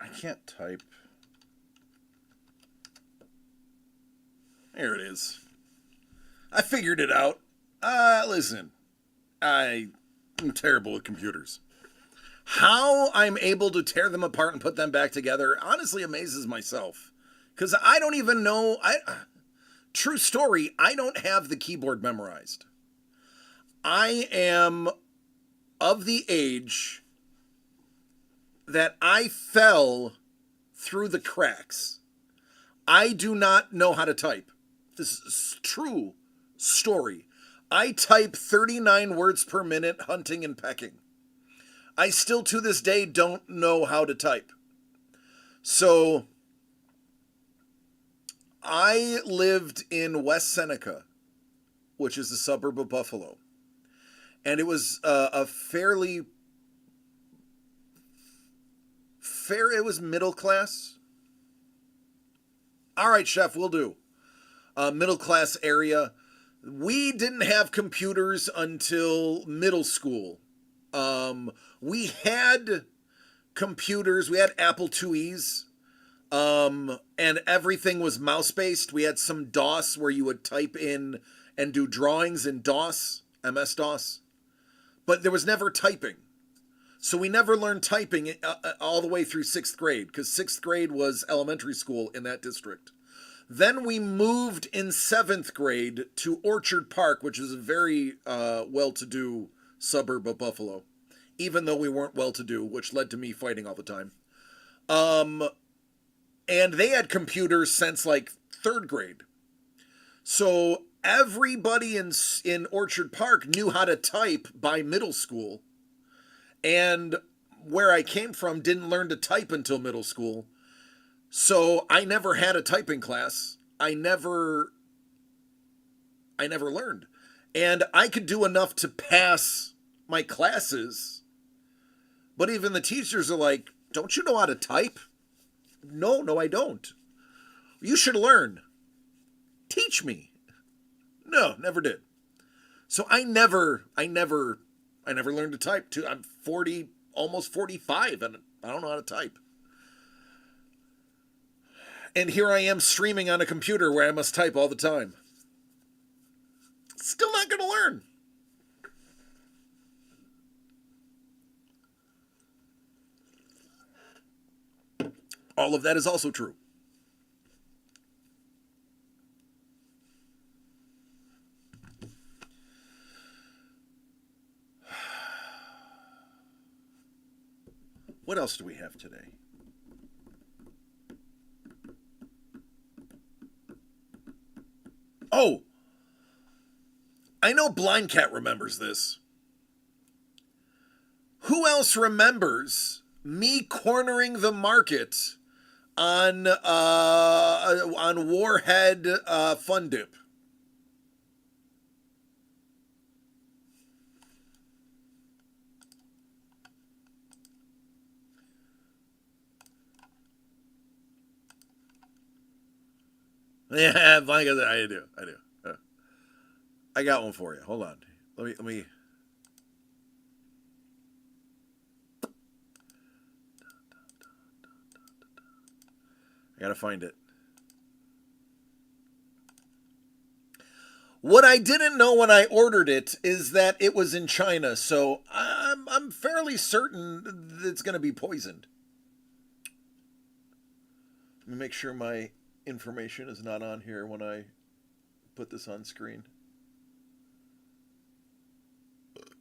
I can't type. There it is. I figured it out. Listen, I'm terrible with computers. How I'm able to tear them apart and put them back together honestly amazes myself. Because I don't even know. True story, I don't have the keyboard memorized. I am of the age that I fell through the cracks. I do not know how to type. This is true story. I type 39 words per minute hunting and pecking. I still to this day don't know how to type. So I lived in West Seneca, which is a suburb of Buffalo. And it was a fairly it was middle class. All right, chef, we'll do. Middle class area. We didn't have computers until middle school. We had computers. We had Apple IIes. And everything was mouse-based. We had some DOS where you would type in and do drawings in DOS, MS-DOS. But there was never typing. So we never learned typing all the way through 6th grade, because 6th grade was elementary school in that district. Then we moved in 7th grade to Orchard Park, which is a very well-to-do suburb of Buffalo, even though we weren't well-to-do, which led to me fighting all the time. And they had computers since like 3rd grade. So everybody in Orchard Park knew how to type by middle school. And where I came from didn't learn to type until middle school. So I never had a typing class. I never learned. And I could do enough to pass my classes. But even the teachers are like, don't you know how to type? No, I don't. You should learn. Teach me. No, never did. So I never learned to type. I'm 40, almost 45, and I don't know how to type. And here I am streaming on a computer where I must type all the time. Still not going to learn. All of that is also true. What else do we have today? Oh, I know Blind Cat remembers this. Who else remembers me cornering the market on Warhead Fun Dip? Yeah, like I do. I got one for you. Hold on. Let me. I gotta find it. What I didn't know when I ordered it is that it was in China, so I'm fairly certain that it's gonna be poisoned. Let me make sure my information is not on here when I put this on screen.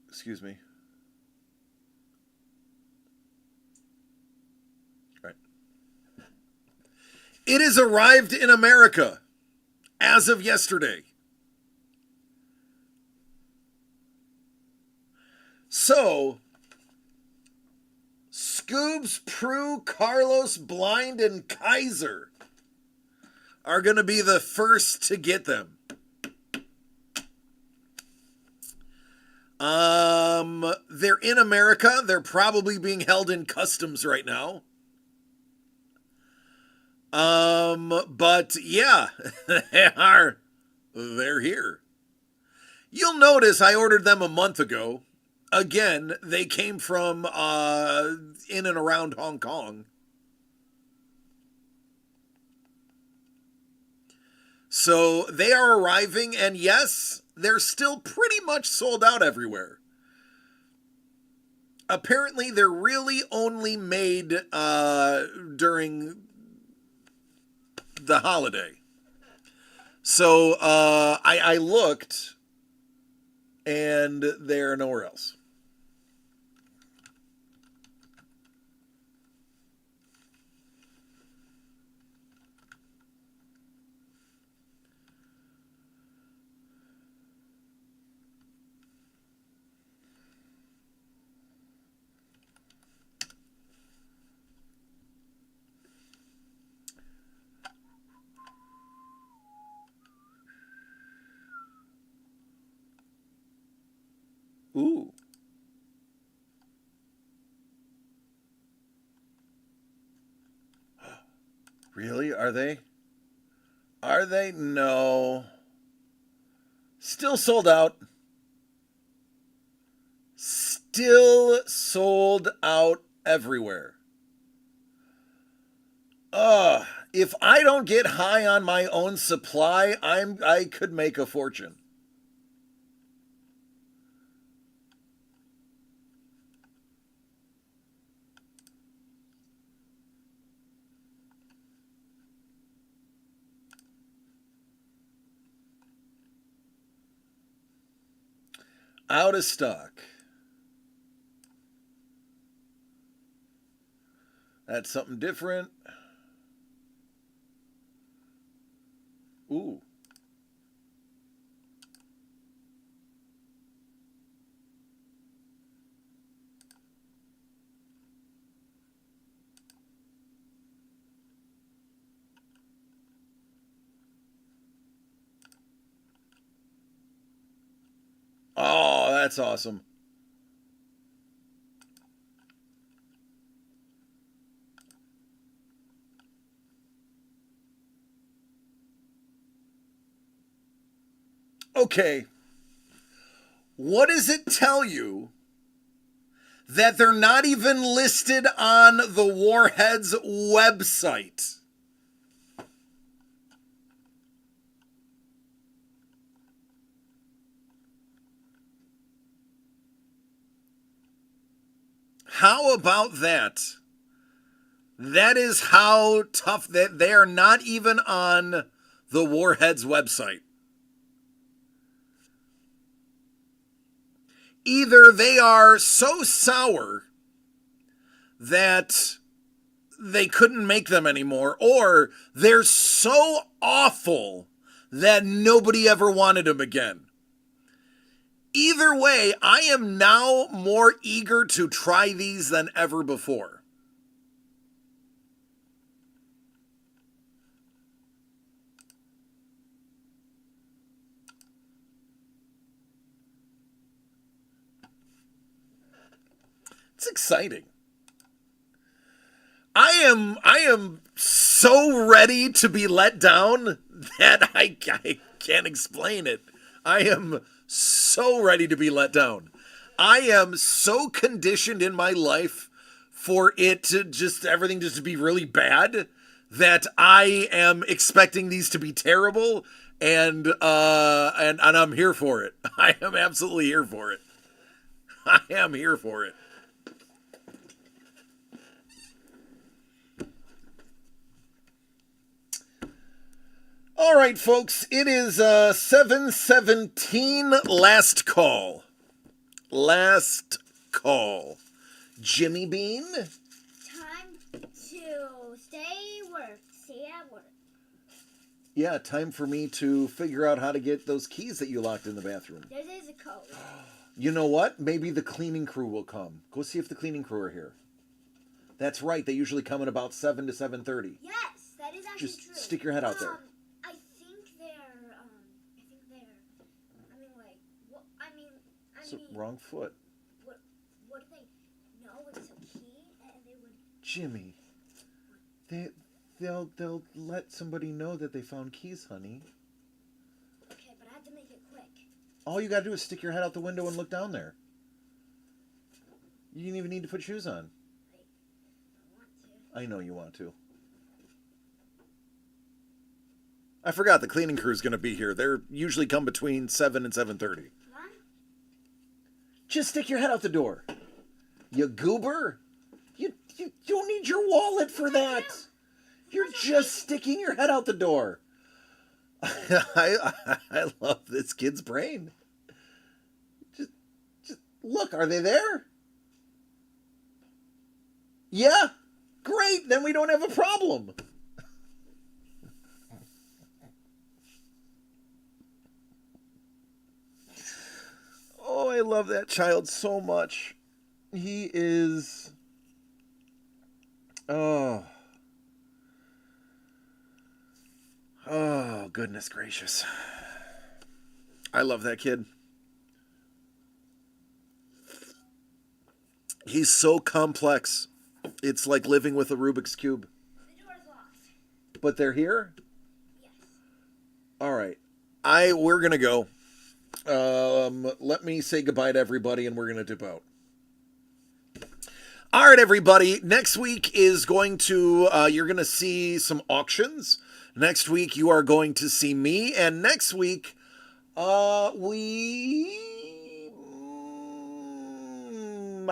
Excuse me. All right. It has arrived in America as of yesterday. So, Scoobs, Prue, Carlos, Blind, and Kaiser are going to be the first to get them. They're in America. They're probably being held in customs right now. But yeah, they're here. You'll notice I ordered them a month ago. Again, they came from, in and around Hong Kong. So they are arriving, and yes, they're still pretty much sold out everywhere. Apparently, they're really only made during the holiday. So I looked, and they're nowhere else. Ooh. Really? Are they? Are they? No. Still sold out. Still sold out everywhere. If I don't get high on my own supply, I could make a fortune. Out of stock. That's something different. Ooh. Oh, that's awesome. Okay. What does it tell you that they're not even listed on the Warheads website? How about that? That is how tough that they are not even on the Warheads website. Either they are so sour that they couldn't make them anymore, or they're so awful that nobody ever wanted them again. Either way, I am now more eager to try these than ever before. It's exciting. I am so ready to be let down that I can't explain it. I am so ready to be let down. I am so conditioned in my life for it to just everything just to be really bad that I am expecting these to be terrible, and I'm here for it. I am absolutely here for it. I am here for it. All right, folks, it is 7:17. Last call. Last call. Jimmy Bean? Time to stay at work. Yeah, time for me to figure out how to get those keys that you locked in the bathroom. There is a code. You know what? Maybe the cleaning crew will come. Go see if the cleaning crew are here. That's right. They usually come at about 7 to 7:30. Yes, that is actually Just true. stick your head out there. I think they're, I mean, like, what, I mean, Wrong foot. what do they know? It's a key, and they would. Jimmy. They'll let somebody know that they found keys, honey. Okay, but I have to make it quick. All you gotta do is stick your head out the window and look down there. You didn't even need to put shoes on. I want to. I know you want to. I forgot the cleaning crew's going to be here. They're usually come between 7 and 7:30. Come on. Just stick your head out the door. You goober. You don't need your wallet for that. You're just sticking your head out the door. I love this kid's brain. Just look, are they there? Yeah, great. Then we don't have a problem. Oh, I love that child so much. He is. Oh, goodness gracious. I love that kid. He's so complex. It's like living with a Rubik's Cube. The door is locked. But they're here? Yes. All right. We're going to go. Let me say goodbye to everybody and we're going to dip out. All right, everybody. Next week is going to, you're going to see some auctions. Next week, you are going to see me. And next week, I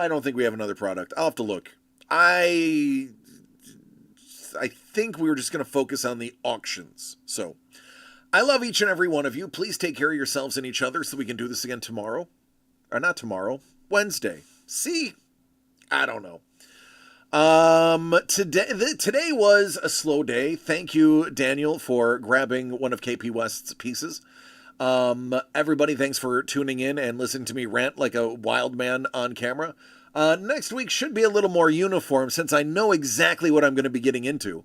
don't think we have another product. I'll have to look. I think we were just going to focus on the auctions. So I love each and every one of you. Please take care of yourselves and each other so we can do this again tomorrow. Or not tomorrow, Wednesday. See? I don't know. Today was a slow day. Thank you, Daniel, for grabbing one of KP West's pieces. Everybody, thanks for tuning in and listening to me rant like a wild man on camera. Next week should be a little more uniform since I know exactly what I'm going to be getting into.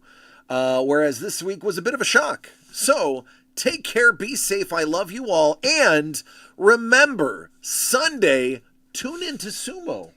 Whereas this week was a bit of a shock. So take care, be safe. I love you all. And remember, Sunday, tune into Sumo.